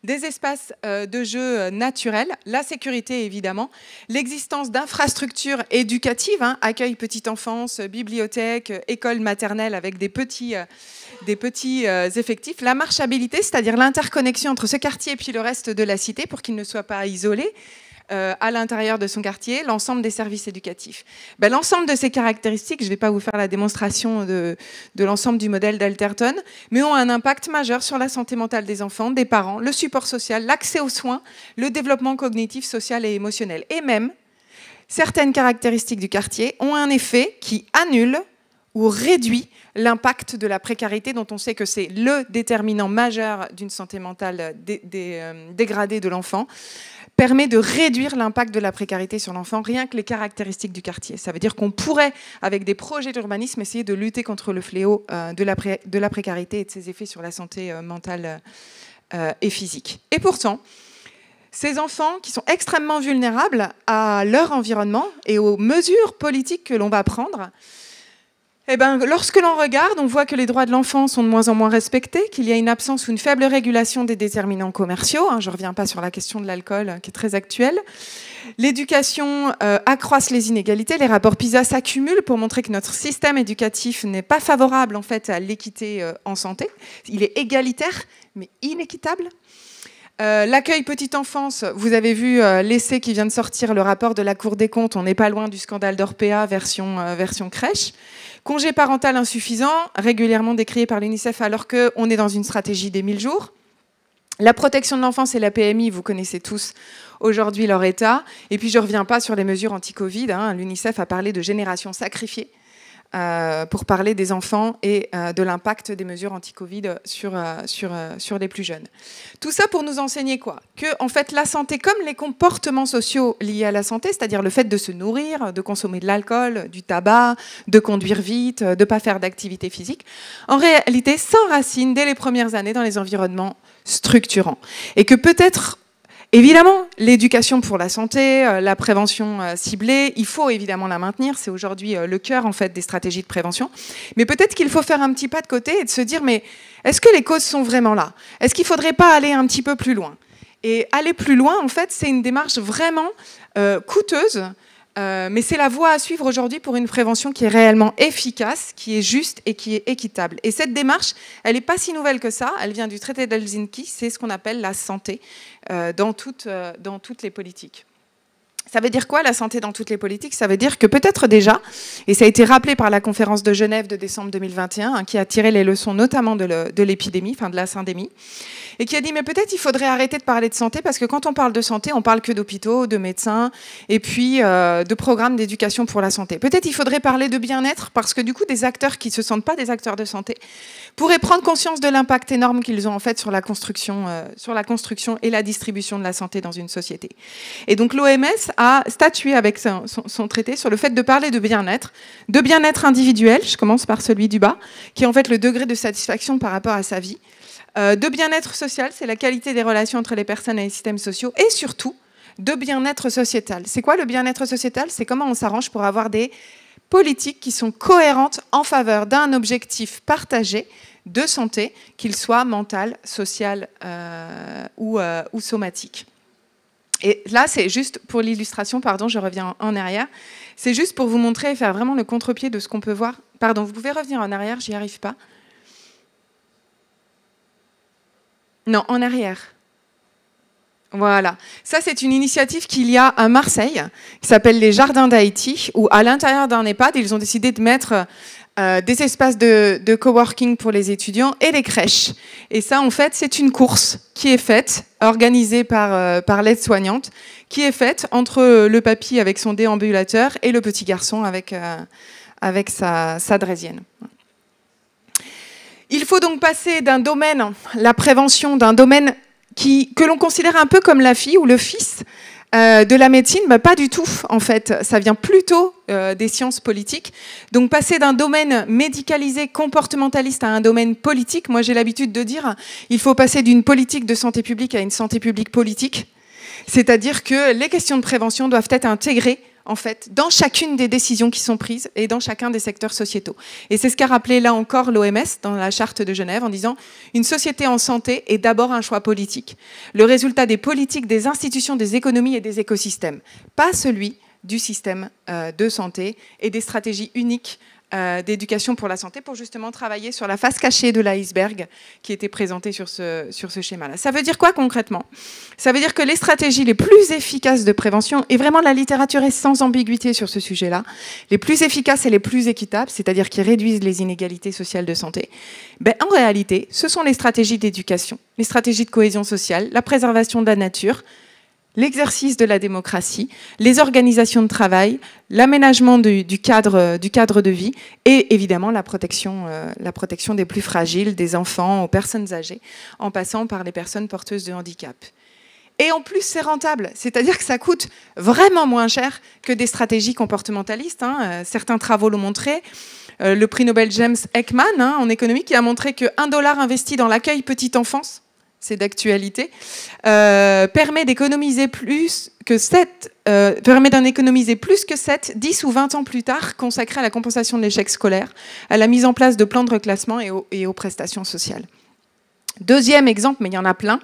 des espaces de jeu naturels, la sécurité évidemment, l'existence d'infrastructures éducatives, hein, accueil petite enfance, bibliothèque, école maternelle avec des petits effectifs, la marchabilité, c'est-à-dire l'interconnexion entre ce quartier et puis le reste de la cité pour qu'il ne soit pas isolé, à l'intérieur de son quartier, l'ensemble des services éducatifs. L'ensemble de ces caractéristiques, je ne vais pas vous faire la démonstration de l'ensemble du modèle d'Alderton, mais ont un impact majeur sur la santé mentale des enfants, des parents, le support social, l'accès aux soins, le développement cognitif, social et émotionnel. Et même, certaines caractéristiques du quartier ont un effet qui annule ou réduit l'impact de la précarité, dont on sait que c'est le déterminant majeur d'une santé mentale dégradée de l'enfant, permet de réduire l'impact de la précarité sur l'enfant, rien que les caractéristiques du quartier. Ça veut dire qu'on pourrait, avec des projets d'urbanisme, essayer de lutter contre le fléau de la précarité et de ses effets sur la santé mentale et physique. Et pourtant, ces enfants qui sont extrêmement vulnérables à leur environnement et aux mesures politiques que l'on va prendre, lorsque l'on regarde, on voit que les droits de l'enfant sont de moins en moins respectés, qu'il y a une absence ou une faible régulation des déterminants commerciaux. Je ne reviens pas sur la question de l'alcool, qui est très actuelle. L'éducation accroisse les inégalités. Les rapports PISA s'accumulent pour montrer que notre système éducatif n'est pas favorable en fait, à l'équité en santé. Il est égalitaire, mais inéquitable. L'accueil petite enfance, vous avez vu l'essai qui vient de sortir, le rapport de la Cour des comptes, on n'est pas loin du scandale d'Orpea version crèche. Congé parental insuffisant, régulièrement décrié par l'UNICEF alors qu'on est dans une stratégie des 1000 jours. La protection de l'enfance et la PMI, vous connaissez tous aujourd'hui leur état. Et puis je ne reviens pas sur les mesures anti-Covid. L'UNICEF a parlé de génération sacrifiée pour parler des enfants et de l'impact des mesures anti-Covid sur les plus jeunes. Tout ça pour nous enseigner quoi ? Que en fait, la santé, comme les comportements sociaux liés à la santé, c'est-à-dire le fait de se nourrir, de consommer de l'alcool, du tabac, de conduire vite, de ne pas faire d'activité physique, en réalité s'enracinent dès les premières années dans les environnements structurants. Et que peut-être... Évidemment, l'éducation pour la santé, la prévention ciblée, il faut évidemment la maintenir. C'est aujourd'hui le cœur en fait, des stratégies de prévention. Mais peut-être qu'il faut faire un petit pas de côté et de se dire, mais est-ce que les causes sont vraiment là ? Est-ce qu'il ne faudrait pas aller un petit peu plus loin ? Et aller plus loin, en fait, c'est une démarche vraiment coûteuse, mais c'est la voie à suivre aujourd'hui pour une prévention qui est réellement efficace, qui est juste et qui est équitable. Et cette démarche, elle n'est pas si nouvelle que ça. Elle vient du traité d'Helsinki. C'est ce qu'on appelle la santé dans toutes les politiques. Ça veut dire quoi, la santé dans toutes les politiques ? Ça veut dire que peut-être déjà, et ça a été rappelé par la conférence de Genève de décembre 2021, qui a tiré les leçons notamment de l'épidémie, enfin de la syndémie, et qui a dit mais peut-être il faudrait arrêter de parler de santé parce que quand on parle de santé, on parle que d'hôpitaux, de médecins et puis de programmes d'éducation pour la santé. Peut-être il faudrait parler de bien-être parce que du coup des acteurs qui ne se sentent pas des acteurs de santé pourraient prendre conscience de l'impact énorme qu'ils ont en fait sur la construction et la distribution de la santé dans une société. Et donc l'OMS a statué avec son traité sur le fait de parler de bien-être individuel, je commence par celui du bas, qui est en fait le degré de satisfaction par rapport à sa vie, de bien-être social, c'est la qualité des relations entre les personnes et les systèmes sociaux, et surtout de bien-être sociétal. C'est quoi le bien-être sociétal ? C'est comment on s'arrange pour avoir des politiques qui sont cohérentes en faveur d'un objectif partagé de santé, qu'il soit mental, social ou somatique. Et là, c'est juste pour l'illustration, pardon, je reviens en arrière. C'est juste pour vous montrer et faire vraiment le contre-pied de ce qu'on peut voir. Pardon, vous pouvez revenir en arrière, j'y arrive pas. Non, en arrière. Voilà. Ça, c'est une initiative qu'il y a à Marseille, qui s'appelle les Jardins d'Haïti, où à l'intérieur d'un EHPAD, ils ont décidé de mettre des espaces de coworking pour les étudiants et les crèches. Et ça, en fait, c'est une course qui est faite, organisée par l'aide-soignante, qui est faite entre le papy avec son déambulateur et le petit garçon avec sa draisienne. Il faut donc passer d'un domaine, la prévention, d'un domaine que l'on considère un peu comme la fille ou le fils de la médecine, pas du tout en fait, ça vient plutôt des sciences politiques. Donc passer d'un domaine médicalisé, comportementaliste à un domaine politique, moi j'ai l'habitude de dire, il faut passer d'une politique de santé publique à une santé publique politique, c'est-à-dire que les questions de prévention doivent être intégrées en fait, dans chacune des décisions qui sont prises et dans chacun des secteurs sociétaux. Et c'est ce qu'a rappelé là encore l'OMS dans la charte de Genève en disant « Une société en santé est d'abord un choix politique. Le résultat des politiques, des institutions, des économies et des écosystèmes. Pas celui du système de santé et des stratégies uniques d'éducation pour la santé pour justement travailler sur la face cachée de l'iceberg qui était présentée sur ce schéma-là. Ça veut dire quoi concrètement? Ça veut dire que les stratégies les plus efficaces de prévention, et vraiment la littérature est sans ambiguïté sur ce sujet-là, les plus efficaces et les plus équitables, c'est-à-dire qui réduisent les inégalités sociales de santé, en réalité, ce sont les stratégies d'éducation, les stratégies de cohésion sociale, la préservation de la nature, l'exercice de la démocratie, les organisations de travail, l'aménagement du cadre de vie et évidemment la protection des plus fragiles, des enfants aux personnes âgées, en passant par les personnes porteuses de handicap. Et en plus, c'est rentable, c'est-à-dire que ça coûte vraiment moins cher que des stratégies comportementalistes. Certains travaux l'ont montré. Le prix Nobel James Heckman en économie qui a montré que $1 investi dans l'accueil petite enfance, c'est d'actualité, permet d'économiser plus que 7, 10 ou 20 ans plus tard, consacrés à la compensation de l'échec scolaire, à la mise en place de plans de reclassement et aux prestations sociales. Deuxième exemple, mais il y en a plein,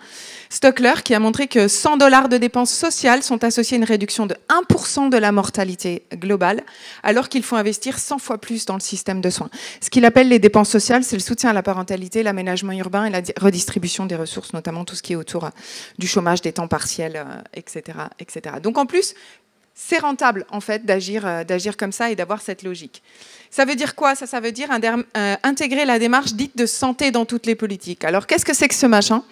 Stockler qui a montré que $100 de dépenses sociales sont associées à une réduction de 1% de la mortalité globale, alors qu'il faut investir 100 fois plus dans le système de soins. Ce qu'il appelle les dépenses sociales, c'est le soutien à la parentalité, l'aménagement urbain et la redistribution des ressources, notamment tout ce qui est autour du chômage, des temps partiels, etc., etc. Donc en plus, c'est rentable en fait d'agir comme ça et d'avoir cette logique. Ça veut dire quoi? Ça veut dire intégrer la démarche dite de santé dans toutes les politiques. Alors qu'est-ce que c'est que ce machin?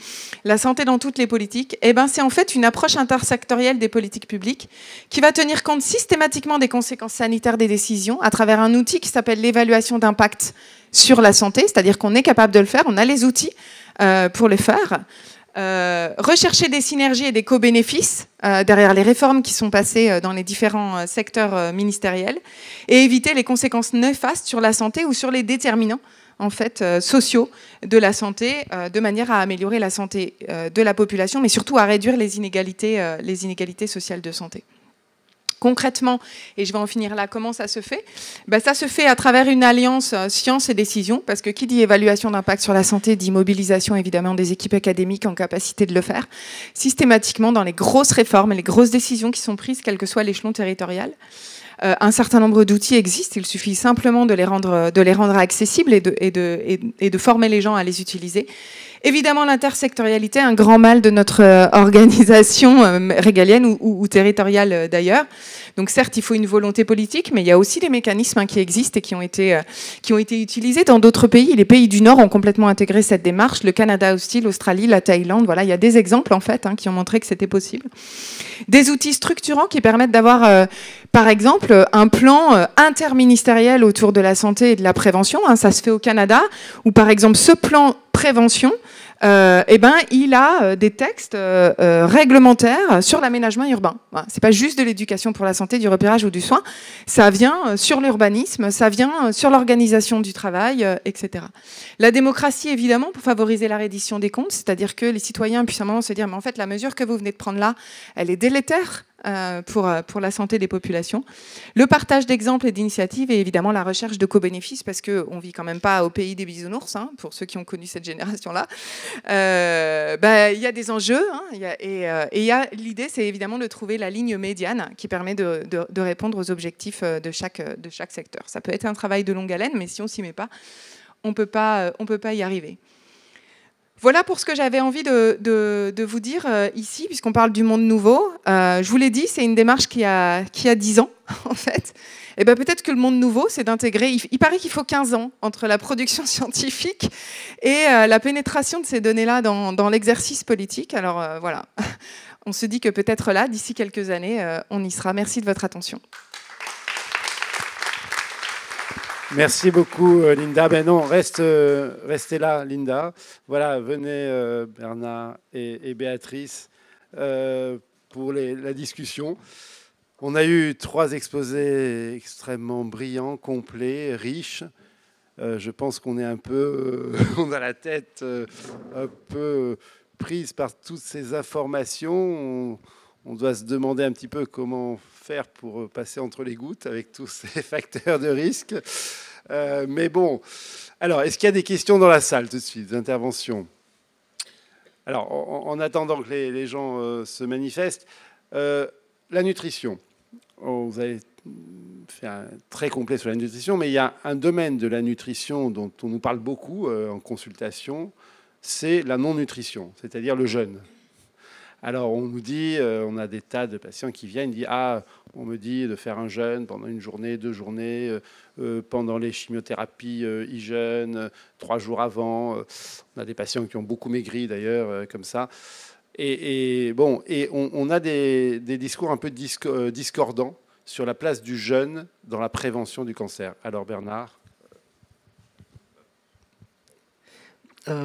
La santé dans toutes les politiques, c'est en fait une approche intersectorielle des politiques publiques qui va tenir compte systématiquement des conséquences sanitaires des décisions à travers un outil qui s'appelle l'évaluation d'impact sur la santé, c'est-à-dire qu'on est capable de le faire, on a les outils pour le faire. Rechercher des synergies et des co-bénéfices derrière les réformes qui sont passées dans les différents secteurs ministériels et éviter les conséquences néfastes sur la santé ou sur les déterminants en fait, sociaux de la santé de manière à améliorer la santé de la population mais surtout à réduire les inégalités sociales de santé. Concrètement, et je vais en finir là, comment ça se fait? Ça se fait à travers une alliance science et décision, parce que qui dit évaluation d'impact sur la santé dit mobilisation évidemment des équipes académiques en capacité de le faire, systématiquement dans les grosses réformes et les grosses décisions qui sont prises, quel que soit l'échelon territorial. Un certain nombre d'outils existent, il suffit simplement de les rendre accessibles et de former les gens à les utiliser. Évidemment, l'intersectorialité, un grand mal de notre organisation régalienne ou territoriale d'ailleurs. Donc certes, il faut une volonté politique, mais il y a aussi des mécanismes qui existent et qui ont été utilisés dans d'autres pays. Les pays du Nord ont complètement intégré cette démarche. Le Canada aussi, l'Australie, la Thaïlande. Voilà, il y a des exemples en fait qui ont montré que c'était possible. Des outils structurants qui permettent d'avoir, par exemple, un plan interministériel autour de la santé et de la prévention. Ça se fait au Canada, où par exemple ce plan prévention il a des textes réglementaires sur l'aménagement urbain. Voilà. C'est pas juste de l'éducation pour la santé, du repérage ou du soin. Ça vient sur l'urbanisme, ça vient sur l'organisation du travail, etc. La démocratie, évidemment, pour favoriser la reddition des comptes, c'est-à-dire que les citoyens puissent à un moment se dire, mais en fait, la mesure que vous venez de prendre là, elle est délétère pour la santé des populations. Le partage d'exemples et d'initiatives et évidemment la recherche de co-bénéfices, parce qu'on ne vit quand même pas au pays des bisounours, hein, pour ceux qui ont connu cette génération-là. Il y a des enjeux, hein, l'idée, c'est évidemment de trouver la ligne médiane qui permet de répondre aux objectifs de chaque secteur. Ça peut être un travail de longue haleine, mais si on ne s'y met pas, on peut pas y arriver. Voilà pour ce que j'avais envie de vous dire ici, puisqu'on parle du monde nouveau. Je vous l'ai dit, c'est une démarche qui a 10 ans, en fait. Et peut-être que le monde nouveau, c'est d'intégrer... Il paraît qu'il faut 15 ans entre la production scientifique et la pénétration de ces données-là dans l'exercice politique. Alors voilà, on se dit que peut-être là, d'ici quelques années, on y sera. Merci de votre attention. Merci beaucoup, Linda. Ben non, restez là, Linda. Voilà, venez, Bernard et Béatrice, pour la discussion. On a eu 3 exposés extrêmement brillants, complets, riches. Je pense qu'on est un peu, on a la tête un peu prise par toutes ces informations. On doit se demander un petit peu comment faire pour passer entre les gouttes avec tous ces facteurs de risque. Mais bon, alors, est-ce qu'il y a des questions dans la salle tout de suite, des interventions? Alors, en attendant que les gens se manifestent, la nutrition. Vous avez fait un très complet sur la nutrition, mais il y a un domaine de la nutrition dont on nous parle beaucoup en consultation, c'est la non-nutrition, c'est-à-dire le jeûne. Alors, on nous dit, on a des tas de patients qui viennent, disent « Ah, on me dit de faire un jeûne pendant 1 journée, 2 journées, pendant les chimiothérapies, ils jeûnent 3 jours avant. » On a des patients qui ont beaucoup maigri, d'ailleurs, comme ça. Et on a des discours un peu discordants sur la place du jeûne dans la prévention du cancer. Alors, Bernard?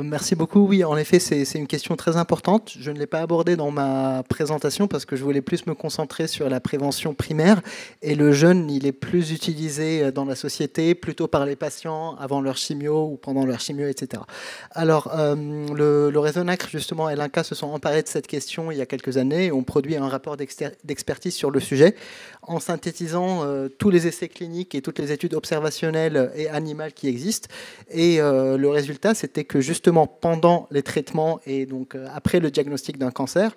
Merci beaucoup. Oui, en effet, c'est une question très importante. Je ne l'ai pas abordée dans ma présentation parce que je voulais plus me concentrer sur la prévention primaire. Et le jeûne, il est plus utilisé dans la société, plutôt par les patients avant leur chimio ou pendant leur chimio, etc. Alors, le réseau NACRE, justement, et l'INCa se sont emparés de cette question il y a quelques années et ont produit un rapport d'expertise sur le sujet en synthétisant tous les essais cliniques et toutes les études observationnelles et animales qui existent. Et le résultat, c'était que justement pendant les traitements et donc après le diagnostic d'un cancer,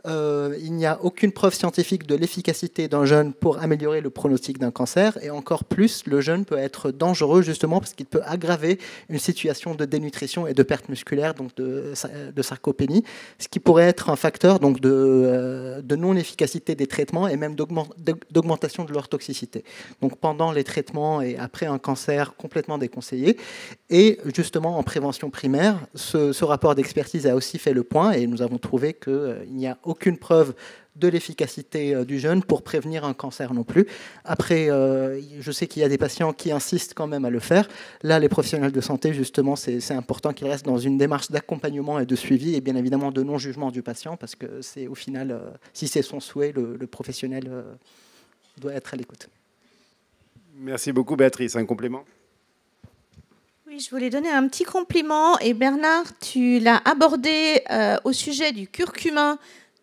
il n'y a aucune preuve scientifique de l'efficacité d'un jeûne pour améliorer le pronostic d'un cancer, et encore plus, le jeûne peut être dangereux justement parce qu'il peut aggraver une situation de dénutrition et de perte musculaire, donc de sarcopénie, ce qui pourrait être un facteur donc de non-efficacité des traitements et même d'augmentation de leur toxicité. Donc pendant les traitements et après un cancer complètement déconseillé. Et justement en prévention primaire, ce rapport d'expertise a aussi fait le point et nous avons trouvé qu'il n'y a aucune preuve de l'efficacité du jeûne pour prévenir un cancer non plus. Après, je sais qu'il y a des patients qui insistent quand même à le faire. Là, les professionnels de santé, justement, c'est important qu'ils restent dans une démarche d'accompagnement et de suivi et bien évidemment de non-jugement du patient parce que c'est au final, si c'est son souhait, le professionnel doit être à l'écoute. Merci beaucoup, Béatrice. Un complément ? Oui, je voulais donner un petit compliment. Et Bernard, tu l'as abordé au sujet du curcuma,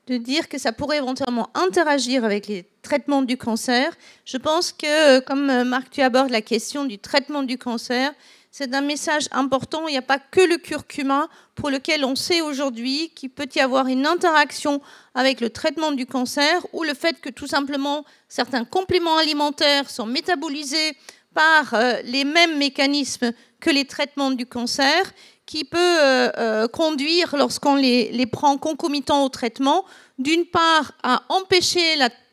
de dire que ça pourrait éventuellement interagir avec les traitements du cancer. Je pense que, comme Marc, tu abordes la question du traitement du cancer, c'est un message important. Il n'y a pas que le curcuma pour lequel on sait aujourd'hui qu'il peut y avoir une interaction avec le traitement du cancer ou le fait que tout simplement certains compléments alimentaires sont métabolisés par les mêmes mécanismes que les traitements du cancer, qui peut conduire, lorsqu'on les prend concomitants au traitement, d'une part à empêcher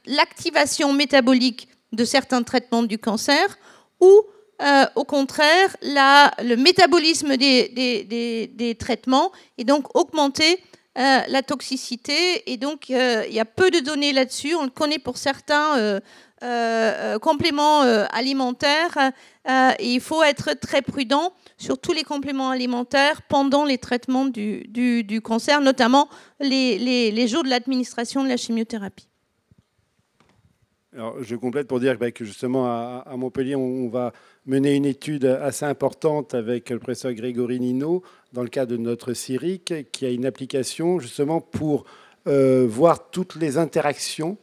l'activation métabolique de certains traitements du cancer, ou au contraire, le métabolisme des traitements, et donc augmenter la toxicité. Et donc, il y a peu de données là-dessus. On le connaît pour certains compléments alimentaires. Et il faut être très prudent sur tous les compléments alimentaires pendant les traitements du cancer, notamment les jours de l'administration de la chimiothérapie. Alors, je complète pour dire que justement à Montpellier, on va mener une étude assez importante avec le professeur Grégory Nino dans le cadre de notre CIRIC, qui a une application justement pour voir toutes les interactions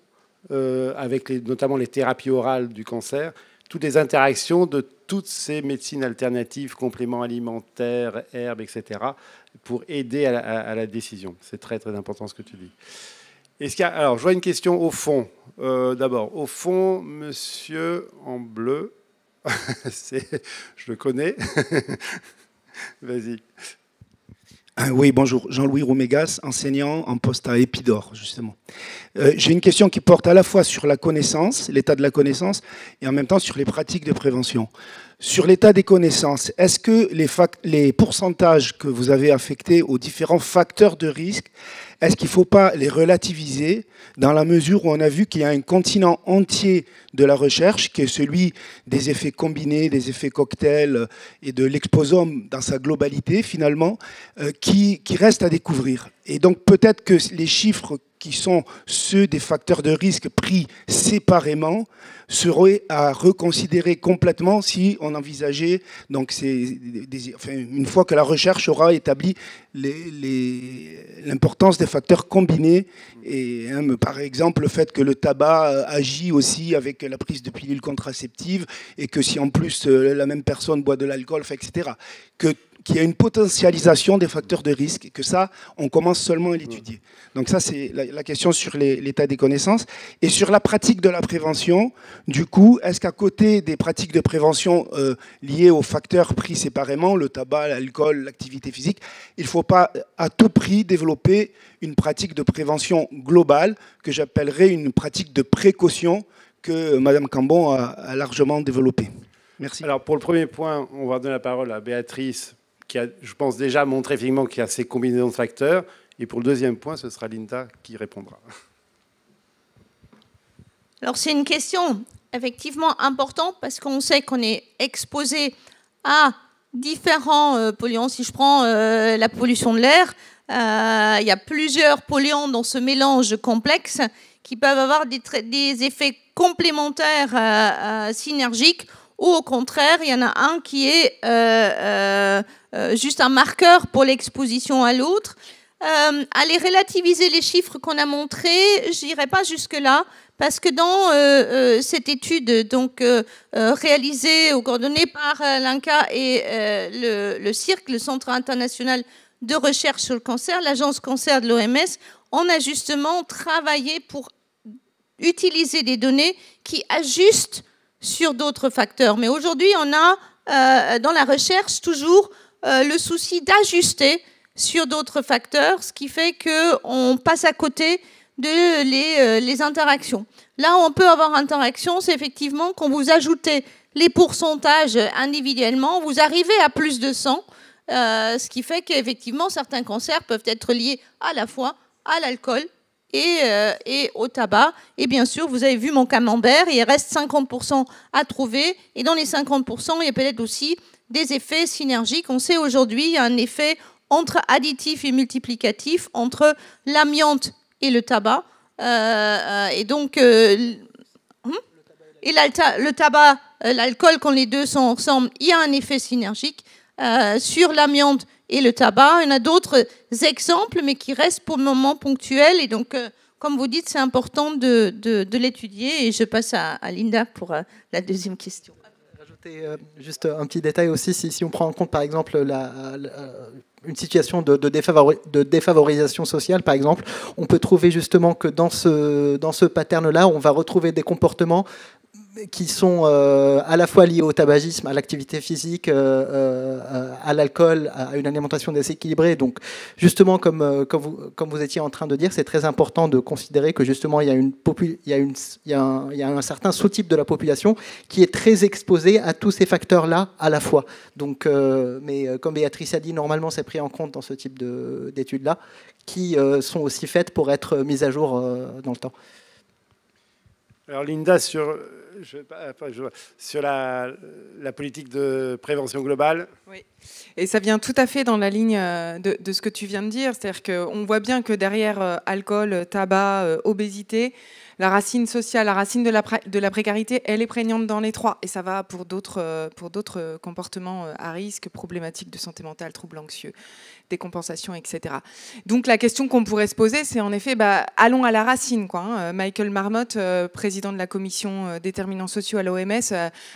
avec notamment les thérapies orales du cancer, toutes les interactions de toutes ces médecines alternatives, compléments alimentaires, herbes, etc., pour aider à la décision. C'est très, très important ce que tu dis. Alors, je vois une question au fond. D'abord, au fond, monsieur en bleu, je le connais. Vas-y. Oui, bonjour. Jean-Louis Roumégas, enseignant en poste à Épidore, justement. J'ai une question qui porte à la fois sur la connaissance, l'état de la connaissance, et en même temps sur les pratiques de prévention. Sur l'état des connaissances, est-ce que les pourcentages que vous avez affectés aux différents facteurs de risque, est-ce qu'il ne faut pas les relativiser dans la mesure où on a vu qu'il y a un continent entier de la recherche qui est celui des effets combinés, des effets cocktails et de l'exposome dans sa globalité finalement, qui reste à découvrir. Et donc peut-être que les chiffres qui sont ceux des facteurs de risque pris séparément seraient à reconsidérer complètement si on envisageait, donc une fois que la recherche aura établi l'importance des facteurs combinés, et par exemple le fait que le tabac agit aussi avec la prise de pilules contraceptives, et que si en plus la même personne boit de l'alcool, etc., qu'il y a une potentialisation des facteurs de risque, et que ça, on commence seulement à l'étudier. Donc ça, c'est la question sur l'état des connaissances. Et sur la pratique de la prévention, du coup, est-ce qu'à côté des pratiques de prévention liées aux facteurs pris séparément, le tabac, l'alcool, l'activité physique, il ne faut pas à tout prix développer une pratique de prévention globale, que j'appellerais une pratique de précaution, que Mme Cambon a largement développée. Merci. Alors pour le premier point, on va donner la parole à Béatrice, qui a, je pense, déjà montré effectivement qu'il y a ces combinaisons de facteurs. Et pour le deuxième point, ce sera Linda qui répondra. Alors c'est une question effectivement importante parce qu'on sait qu'on est exposé à différents polluants. Si je prends la pollution de l'air, il y a plusieurs polluants dans ce mélange complexe qui peuvent avoir des effets complémentaires synergiques, ou au contraire, il y en a un qui est juste un marqueur pour l'exposition à l'autre. Aller relativiser les chiffres qu'on a montrés, je n'irai pas jusque-là, parce que dans cette étude réalisée ou coordonnée par l'INCa et le CIRC, le Centre international de recherche sur le cancer, l'agence cancer de l'OMS, on a justement travaillé pour utiliser des données qui ajustent sur d'autres facteurs. Mais aujourd'hui, on a dans la recherche toujours le souci d'ajuster sur d'autres facteurs, ce qui fait qu'on passe à côté de les interactions. Là où on peut avoir interaction, c'est effectivement quand vous ajoutez les pourcentages individuellement, vous arrivez à plus de 100, ce qui fait qu'effectivement, certains cancers peuvent être liés à la fois à l'alcool et au tabac. Et bien sûr, vous avez vu mon camembert, il reste 50% à trouver. Et dans les 50%, il y a peut-être aussi des effets synergiques. On sait aujourd'hui, il y a un effet entre additif et multiplicatif entre l'amiante et le tabac. Et donc, le tabac, l'alcool, quand les deux sont ensemble, il y a un effet synergique sur l'amiante et le tabac. Il y en a d'autres exemples, mais qui restent pour le moment ponctuels. Et donc, comme vous dites, c'est important de l'étudier. Et je passe à Linda pour la deuxième question. Juste un petit détail aussi, si on prend en compte par exemple une situation de défavorisation sociale, par exemple, on peut trouver justement que dans ce pattern-là, on va retrouver des comportements qui sont à la fois liées au tabagisme, à l'activité physique, à l'alcool, à une alimentation déséquilibrée. Donc, justement, comme vous étiez en train de dire, c'est très important de considérer que justement, il y a un certain sous-type de la population qui est très exposé à tous ces facteurs-là à la fois. Donc, mais comme Béatrice a dit, normalement, c'est pris en compte dans ce type d'études-là, qui sont aussi faites pour être mises à jour dans le temps. Alors Linda, sur la politique de prévention globale. Oui, et ça vient tout à fait dans la ligne de ce que tu viens de dire. C'est-à-dire qu'on voit bien que derrière alcool, tabac, obésité, la racine sociale, la racine de la précarité, elle est prégnante dans les trois. Et ça va pour d'autres comportements à risque, problématiques de santé mentale, troubles anxieux, décompensation, etc. Donc la question qu'on pourrait se poser, c'est en effet, allons à la racine, quoi, hein. Michael Marmot, président de la commission déterminants sociaux à l'OMS,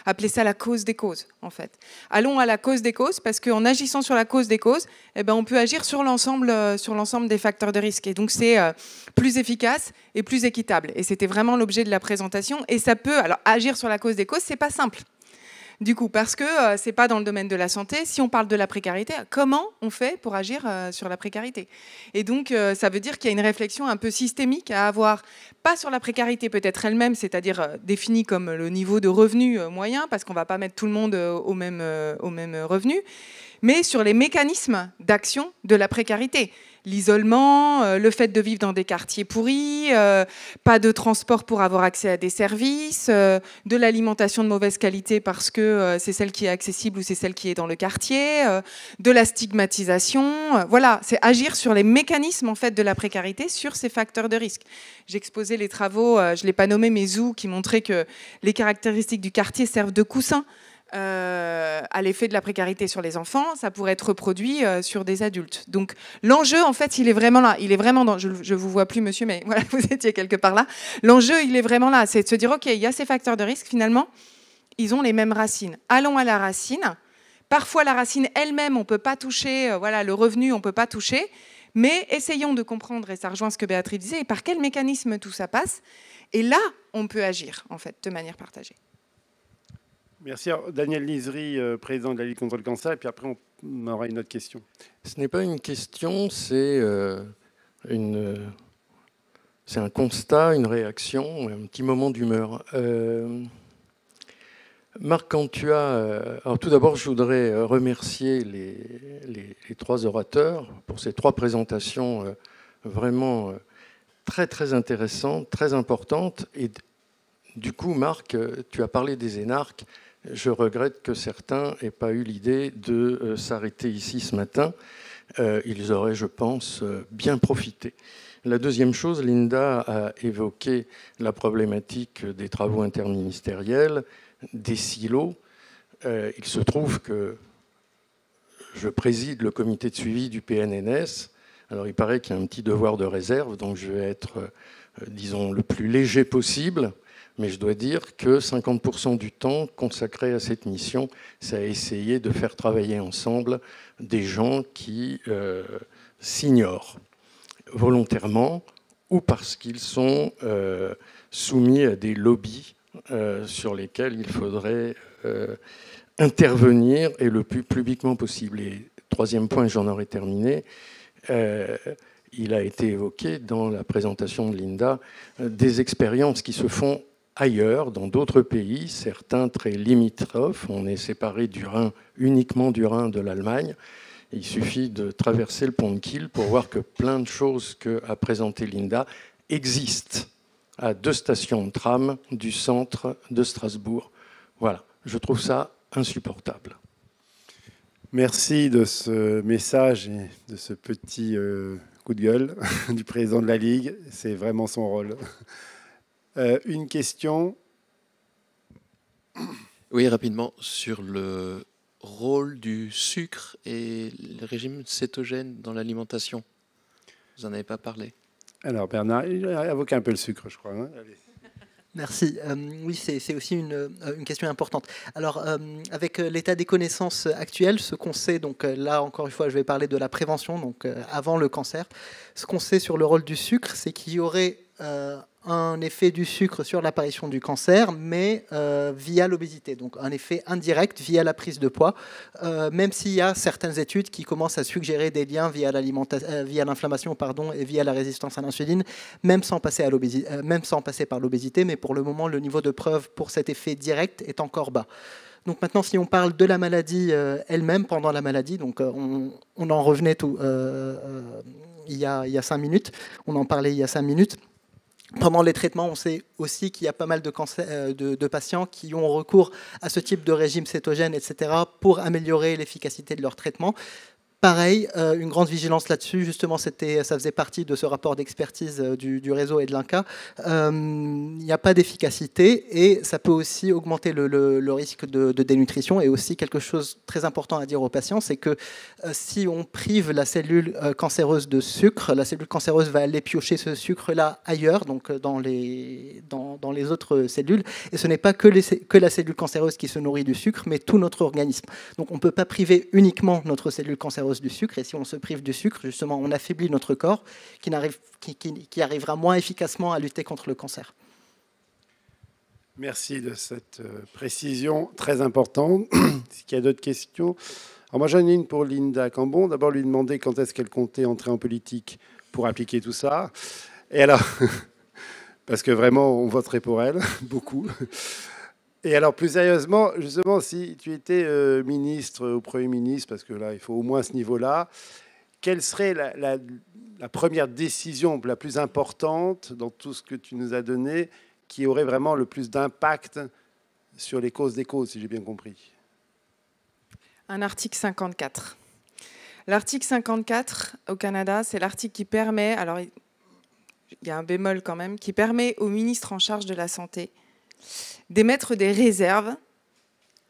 appelait ça la cause des causes, en fait. Allons à la cause des causes, parce qu'en agissant sur la cause des causes, on peut agir sur l'ensemble des facteurs de risque. Et donc c'est plus efficace et plus équitable. Et c'était vraiment l'objet de la présentation. Et ça peut, alors agir sur la cause des causes, c'est pas simple. Du coup, parce que c'est pas dans le domaine de la santé. Si on parle de la précarité, comment on fait pour agir sur la précarité? Et donc, ça veut dire qu'il y a une réflexion un peu systémique à avoir, pas sur la précarité peut-être elle-même, c'est-à-dire définie comme le niveau de revenu moyen, parce qu'on va pas mettre tout le monde au même revenu, mais sur les mécanismes d'action de la précarité. L'isolement, le fait de vivre dans des quartiers pourris, pas de transport pour avoir accès à des services, de l'alimentation de mauvaise qualité parce que c'est celle qui est accessible ou c'est celle qui est dans le quartier, de la stigmatisation. Voilà, c'est agir sur les mécanismes en fait de la précarité, sur ces facteurs de risque. J'exposais les travaux, je ne l'ai pas nommé, mais Zou, qui montraient que les caractéristiques du quartier servent de coussin à l'effet de la précarité sur les enfants, ça pourrait être reproduit sur des adultes. Donc l'enjeu, en fait, il est vraiment là. Il est vraiment dans. Je vous vois plus, monsieur, mais voilà, vous étiez quelque part là. L'enjeu, il est vraiment là. C'est de se dire, ok, il y a ces facteurs de risque. Finalement, ils ont les mêmes racines. Allons à la racine. Parfois, la racine elle-même, on peut pas toucher. Voilà, le revenu, on peut pas toucher. Mais essayons de comprendre, et ça rejoint ce que Béatrice disait, et par quel mécanisme tout ça passe. Et là, on peut agir, en fait, de manière partagée. Merci. Alors, Daniel Lisery, président de la Ligue contre le cancer, et puis après, on aura une autre question. Ce n'est pas une question, c'est un constat, une réaction, un petit moment d'humeur. Marc, quand tu as... alors tout d'abord, je voudrais remercier les trois orateurs pour ces trois présentations vraiment très, très intéressantes, très importantes. Et du coup, Marc, tu as parlé des énarques. Je regrette que certains n'aient pas eu l'idée de s'arrêter ici ce matin. Ils auraient, je pense, bien profité. La deuxième chose, Linda a évoqué la problématique des travaux interministériels, des silos. Il se trouve que je préside le comité de suivi du PNNS. Alors, il paraît qu'il y a un petit devoir de réserve, donc je vais être, disons, le plus léger possible. Mais je dois dire que 50% du temps consacré à cette mission, c'est à essayer de faire travailler ensemble des gens qui s'ignorent volontairement ou parce qu'ils sont soumis à des lobbies sur lesquels il faudrait intervenir et le plus publiquement possible. Et troisième point, j'en aurai terminé, il a été évoqué dans la présentation de Linda des expériences qui se font ailleurs, dans d'autres pays, certains très limitrophes. On est séparé du Rhin, uniquement du Rhin de l'Allemagne. Il suffit de traverser le pont de Kiel pour voir que plein de choses qu'a présentées Linda existent à 2 stations de tram du centre de Strasbourg. Voilà, je trouve ça insupportable. Merci de ce message et de ce petit coup de gueule du président de la Ligue. C'est vraiment son rôle. Une question. Oui, rapidement, sur le rôle du sucre et le régime cétogène dans l'alimentation. Vous n'en avez pas parlé. Alors Bernard, il a évoqué un peu le sucre, je crois. Hein. Allez. Merci. Oui, c'est aussi une question importante. Alors, avec l'état des connaissances actuelles, ce qu'on sait, donc là encore une fois, je vais parler de la prévention, donc avant le cancer, ce qu'on sait sur le rôle du sucre, c'est qu'il y aurait un effet du sucre sur l'apparition du cancer, mais via l'obésité. Donc un effet indirect via la prise de poids, même s'il y a certaines études qui commencent à suggérer des liens via l'inflammation et via la résistance à l'insuline, même sans passer par l'obésité. Mais pour le moment, le niveau de preuve pour cet effet direct est encore bas. Donc maintenant, si on parle de la maladie elle-même, pendant la maladie, donc on en revenait il y a 5 minutes, on en parlait il y a 5 minutes. Pendant les traitements, on sait aussi qu'il y a pas mal de patients qui ont recours à ce type de régime cétogène, etc., pour améliorer l'efficacité de leur traitement. Pareil, une grande vigilance là-dessus. Justement, ça faisait partie de ce rapport d'expertise du réseau et de l'INCa. Il n'y a pas d'efficacité et ça peut aussi augmenter le risque de dénutrition. Et aussi, quelque chose de très important à dire aux patients, c'est que si on prive la cellule cancéreuse de sucre, la cellule cancéreuse va aller piocher ce sucre-là ailleurs, donc dans les autres cellules. Et ce n'est pas que la cellule cancéreuse qui se nourrit du sucre, mais tout notre organisme. Donc on ne peut pas priver uniquement notre cellule cancéreuse du sucre, et si on se prive du sucre, justement, on affaiblit notre corps qui arrivera moins efficacement à lutter contre le cancer. Merci de cette précision très importante. Est-ce qu'il y a d'autres questions? Alors moi, j'en ai une pour Linda Cambon. D'abord, lui demander quand est-ce qu'elle comptait entrer en politique pour appliquer tout ça. Et alors, parce que vraiment, on voterait pour elle, beaucoup. Et alors, plus sérieusement, justement, si tu étais ministre ou Premier ministre, parce que là, il faut au moins ce niveau-là, quelle serait la première décision la plus importante dans tout ce que tu nous as donné qui aurait vraiment le plus d'impact sur les causes des causes, si j'ai bien compris? Un article 54. L'article 54 au Canada, c'est l'article qui permet, alors il y a un bémol quand même, qui permet au ministre en charge de la santé d'émettre des réserves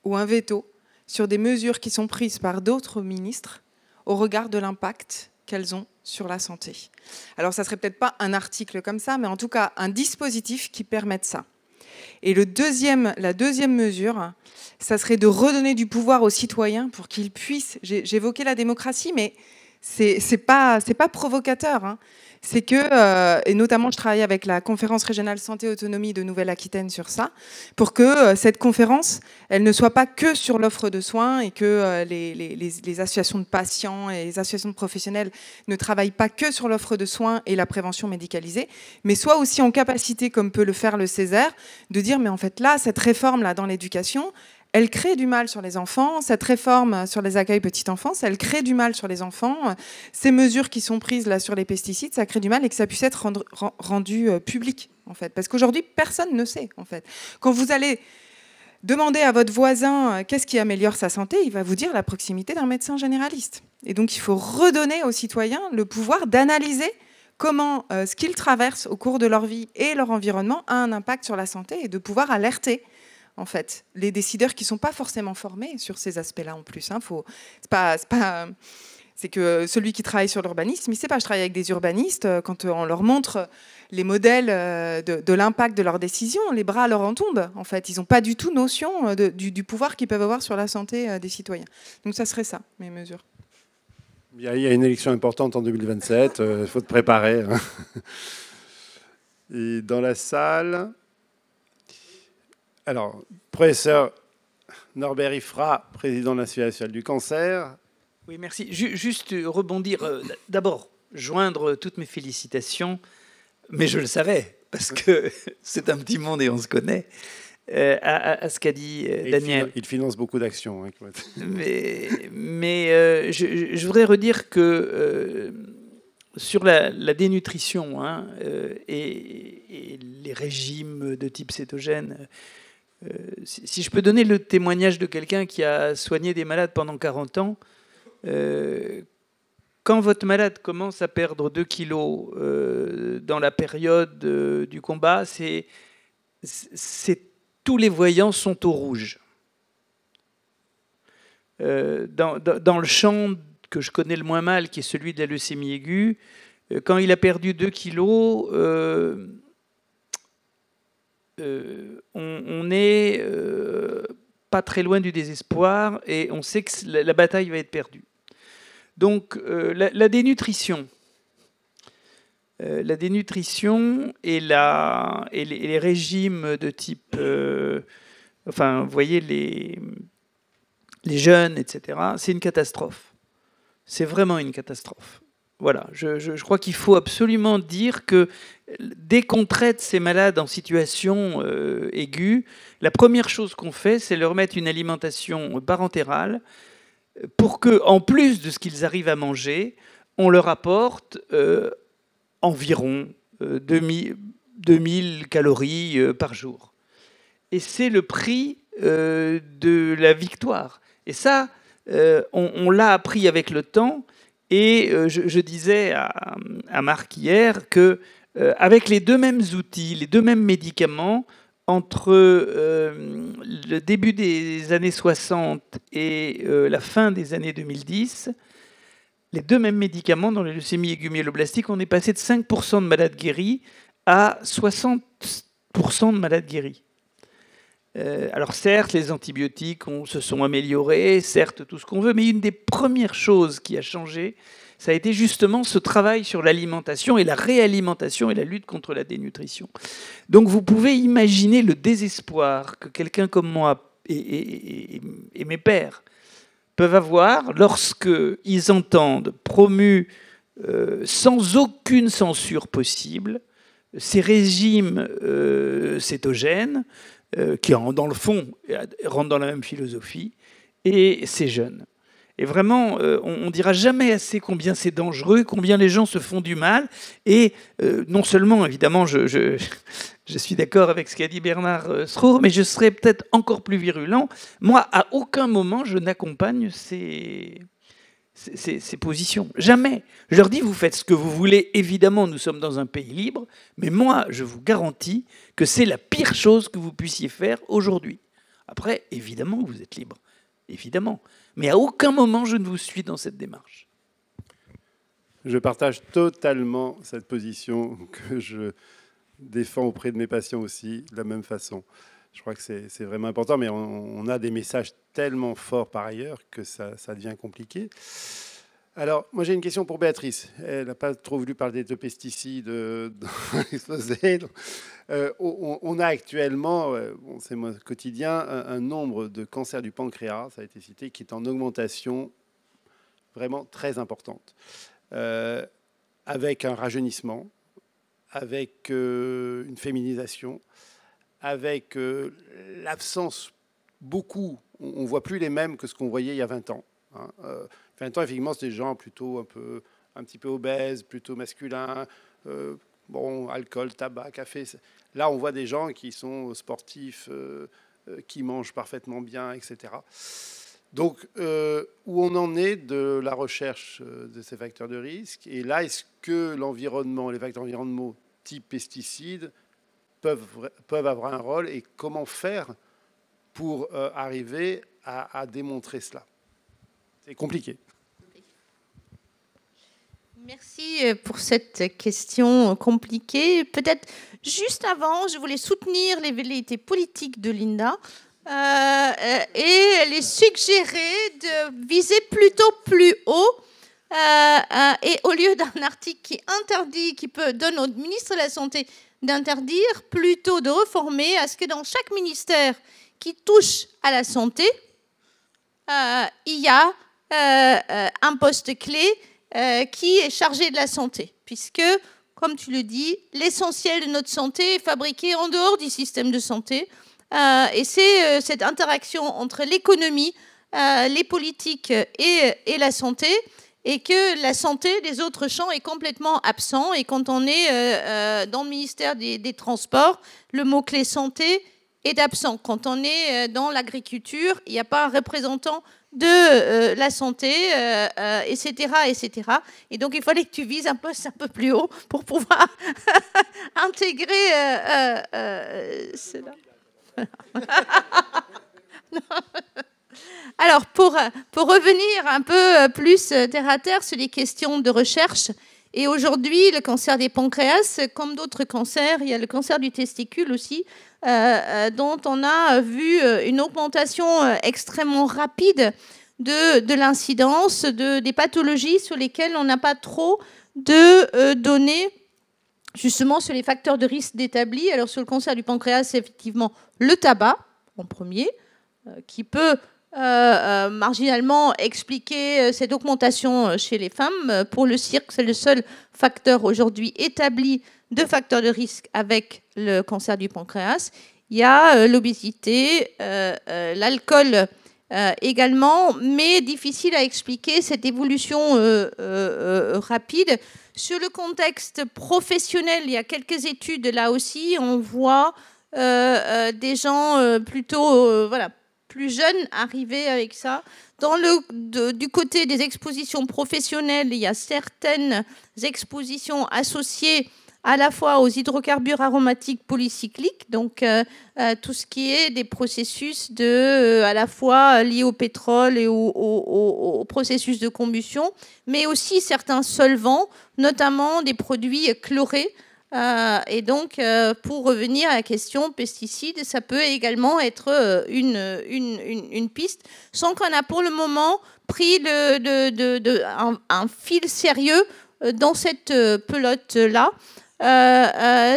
ou un veto sur des mesures qui sont prises par d'autres ministres au regard de l'impact qu'elles ont sur la santé. Alors ça ne serait peut-être pas un article comme ça, mais en tout cas un dispositif qui permette ça. Et la deuxième mesure, ça serait de redonner du pouvoir aux citoyens pour qu'ils puissent... J'évoquais la démocratie, mais c'est pas provocateur, hein. C'est que, et notamment je travaille avec la conférence régionale santé-autonomie de Nouvelle-Aquitaine sur ça, pour que cette conférence, elle ne soit pas que sur l'offre de soins et que les associations de patients et les associations de professionnels ne travaillent pas que sur l'offre de soins et la prévention médicalisée, mais soit aussi en capacité, comme peut le faire le Césaire, de dire mais en fait là, cette réforme-là dans l'éducation, elle crée du mal sur les enfants. Cette réforme sur les accueils petite enfance, elle crée du mal sur les enfants. Ces mesures qui sont prises là sur les pesticides, ça crée du mal et que ça puisse être rendu public, en fait. Parce qu'aujourd'hui, personne ne sait, en fait. Quand vous allez demander à votre voisin qu'est-ce qui améliore sa santé, il va vous dire la proximité d'un médecin généraliste. Et donc, il faut redonner aux citoyens le pouvoir d'analyser comment ce qu'ils traversent au cours de leur vie et leur environnement a un impact sur la santé et de pouvoir alerter en fait, les décideurs qui ne sont pas forcément formés sur ces aspects-là en plus. Hein. C'est que celui qui travaille sur l'urbanisme, il ne sait pas. Je travaille avec des urbanistes, quand on leur montre les modèles de l'impact de leurs décisions, les bras leur en tombent. En fait, ils n'ont pas du tout notion du pouvoir qu'ils peuvent avoir sur la santé des citoyens. Donc ça serait ça, mes mesures. Il y a une élection importante en 2027, il faut te préparer. Hein. Et dans la salle... Alors, professeur Norbert Ifra, président de l'Institut national du cancer. Oui, merci. Juste rebondir. D'abord, joindre toutes mes félicitations, mais je le savais, parce que c'est un petit monde et on se connaît, à ce qu'a dit Daniel. Il finance beaucoup d'actions. Hein, mais je voudrais redire que sur la dénutrition et les régimes de type cétogène, si je peux donner le témoignage de quelqu'un qui a soigné des malades pendant 40 ans, quand votre malade commence à perdre 2 kilos dans la période du combat, tous les voyants sont au rouge. Dans le champ que je connais le moins mal, qui est celui de la leucémie aiguë, quand il a perdu 2 kilos, on est pas très loin du désespoir et on sait que la bataille va être perdue. Donc la dénutrition, la dénutrition et les régimes de type... enfin, vous voyez, les jeunes, etc., c'est une catastrophe. C'est vraiment une catastrophe. Voilà, je crois qu'il faut absolument dire que dès qu'on traite ces malades en situation aiguë, la première chose qu'on fait, c'est leur mettre une alimentation parentérale pour que, en plus de ce qu'ils arrivent à manger, on leur apporte environ 2000 calories par jour. Et c'est le prix de la victoire. Et ça, on l'a appris avec le temps. Et je disais à Marc hier que avec les deux mêmes outils, les deux mêmes médicaments, entre le début des années 60 et la fin des années 2010, les deux mêmes médicaments dans les leucémies aiguës myéloblastiques, on est passé de 5% de malades guéris à 60% de malades guéris. Alors certes, les antibiotiques se sont améliorés, certes, tout ce qu'on veut, mais une des premières choses qui a changé, ça a été justement ce travail sur l'alimentation et la réalimentation et la lutte contre la dénutrition. Donc vous pouvez imaginer le désespoir que quelqu'un comme moi et mes pères peuvent avoir lorsqu'ils entendent promus sans aucune censure possible ces régimes cétogènes, qui, dans le fond, rentrent dans la même philosophie, et ces jeunes. Et vraiment, on ne dira jamais assez combien c'est dangereux, combien les gens se font du mal. Et non seulement, évidemment, je suis d'accord avec ce qu'a dit Bernard Strour, mais je serais peut-être encore plus virulent. Moi, à aucun moment, je n'accompagne ces positions. Jamais. Je leur dis, vous faites ce que vous voulez. Évidemment, nous sommes dans un pays libre, mais moi, je vous garantis que c'est la pire chose que vous puissiez faire aujourd'hui. Après, évidemment, vous êtes libre. Évidemment. Mais à aucun moment, je ne vous suis dans cette démarche. Je partage totalement cette position que je défends auprès de mes patients aussi, de la même façon. Je crois que c'est vraiment important, mais on a des messages tellement forts par ailleurs que ça devient compliqué. Alors, moi j'ai une question pour Béatrice. Elle n'a pas trop voulu parler de pesticides dans l'exposé. On a actuellement, c'est mon quotidien, un nombre de cancers du pancréas, ça a été cité, qui est en augmentation vraiment très importante. Avec un rajeunissement, avec une féminisation, avec l'absence, beaucoup, on ne voit plus les mêmes que ce qu'on voyait il y a 20 ans. 20 ans, effectivement, c'était des gens plutôt un petit peu obèses, plutôt masculins, bon, alcool, tabac, café. Là, on voit des gens qui sont sportifs, qui mangent parfaitement bien, etc. Donc, où on en est de la recherche de ces facteurs de risque? Et là, est-ce que l'environnement, les facteurs environnementaux type pesticides peuvent avoir un rôle, et comment faire pour arriver à démontrer cela? C'est compliqué. Merci pour cette question compliquée. Peut-être juste avant, je voulais soutenir les velléités politiques de Linda et les suggérer de viser plutôt plus haut. Et au lieu d'un article qui interdit, donne au ministre de la Santé d'interdire, plutôt de reformer à ce que dans chaque ministère qui touche à la santé, il y a un poste clé qui est chargé de la santé, puisque, comme tu le dis, l'essentiel de notre santé est fabriqué en dehors du système de santé, et c'est cette interaction entre l'économie, les politiques et la santé, et que la santé des autres champs est complètement absent. Et quand on est dans le ministère des Transports, le mot-clé santé est absent. Quand on est dans l'agriculture, il n'y a pas un représentant de la santé, etc., etc. Et donc, il fallait que tu vises un poste un peu plus haut pour pouvoir intégrer cela. Alors, pour revenir un peu plus terre à terre sur les questions de recherche, et aujourd'hui, le cancer des pancréas, comme d'autres cancers, il y a le cancer du testicule aussi, dont on a vu une augmentation extrêmement rapide de l'incidence des pathologies sur lesquelles on n'a pas trop de données justement sur les facteurs de risque d'établi. Alors sur le cancer du pancréas, c'est effectivement le tabac en premier, qui peut marginalement expliquer cette augmentation chez les femmes. Pour le cirque, c'est le seul facteur aujourd'hui établi de facteurs de risque avec le cancer du pancréas. Il y a l'obésité, l'alcool également, mais difficile à expliquer cette évolution rapide. Sur le contexte professionnel, il y a quelques études là aussi, on voit des gens plutôt plus jeunes arriver avec ça. Du côté des expositions professionnelles, il y a certaines expositions associées à la fois aux hydrocarbures aromatiques polycycliques, donc tout ce qui est des processus à la fois liés au pétrole et au processus de combustion, mais aussi certains solvants, notamment des produits chlorés. Et donc, pour revenir à la question pesticides, ça peut également être une piste, sans qu'on a pour le moment pris un fil sérieux dans cette pelote-là.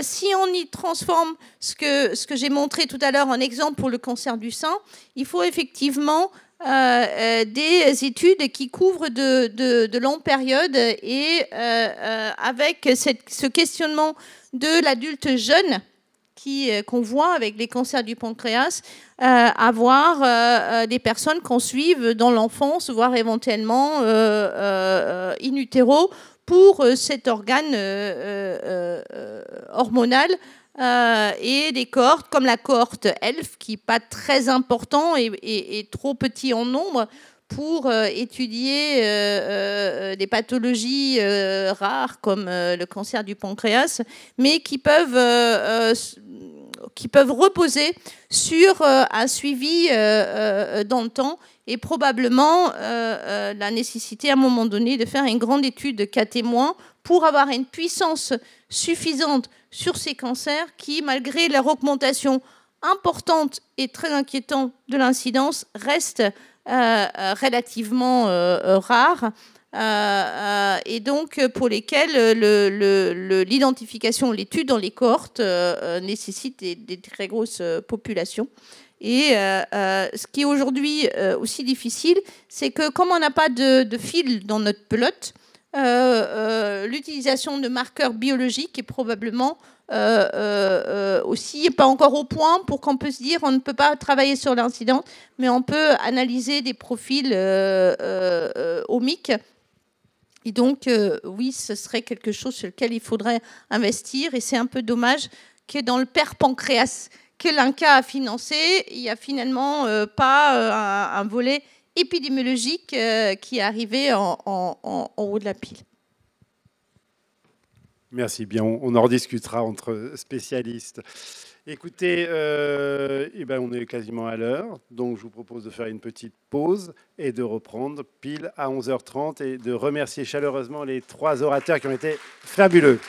Si on y transforme ce que j'ai montré tout à l'heure en exemple pour le cancer du sein, il faut effectivement des études qui couvrent de longues périodes et avec ce questionnement de l'adulte jeune qu'on voit avec les cancers du pancréas, avoir des des qu'on suive dans l'enfance, voire éventuellement in utero, pour cet organe hormonal et des cohortes comme la cohorte ELF qui n'est pas très important et trop petit en nombre pour étudier des pathologies rares comme le cancer du pancréas, mais qui peuvent reposer sur un suivi dans le temps et probablement la nécessité à un moment donné de faire une grande étude de cas témoins pour avoir une puissance suffisante sur ces cancers qui, malgré leur augmentation importante et très inquiétante de l'incidence, restent relativement rares. Et donc pour lesquels l'identification, l'étude dans les cohortes nécessite des très grosses populations. Et ce qui est aujourd'hui aussi difficile, c'est que comme on n'a pas de fil dans notre pelote, l'utilisation de marqueurs biologiques est probablement aussi pas encore au point pour qu'on puisse dire on ne peut pas travailler sur l'incidence, mais on peut analyser des profils omiques. Et donc, oui, ce serait quelque chose sur lequel il faudrait investir. Et c'est un peu dommage que dans le PER pancréas que l'INCa a financé, il n'y a finalement pas un volet épidémiologique qui est arrivé en haut de la pile. Merci bien, on en rediscutera entre spécialistes. Écoutez, on est quasiment à l'heure, donc je vous propose de faire une petite pause et de reprendre pile à 11h30 et de remercier chaleureusement les 3 orateurs qui ont été fabuleux.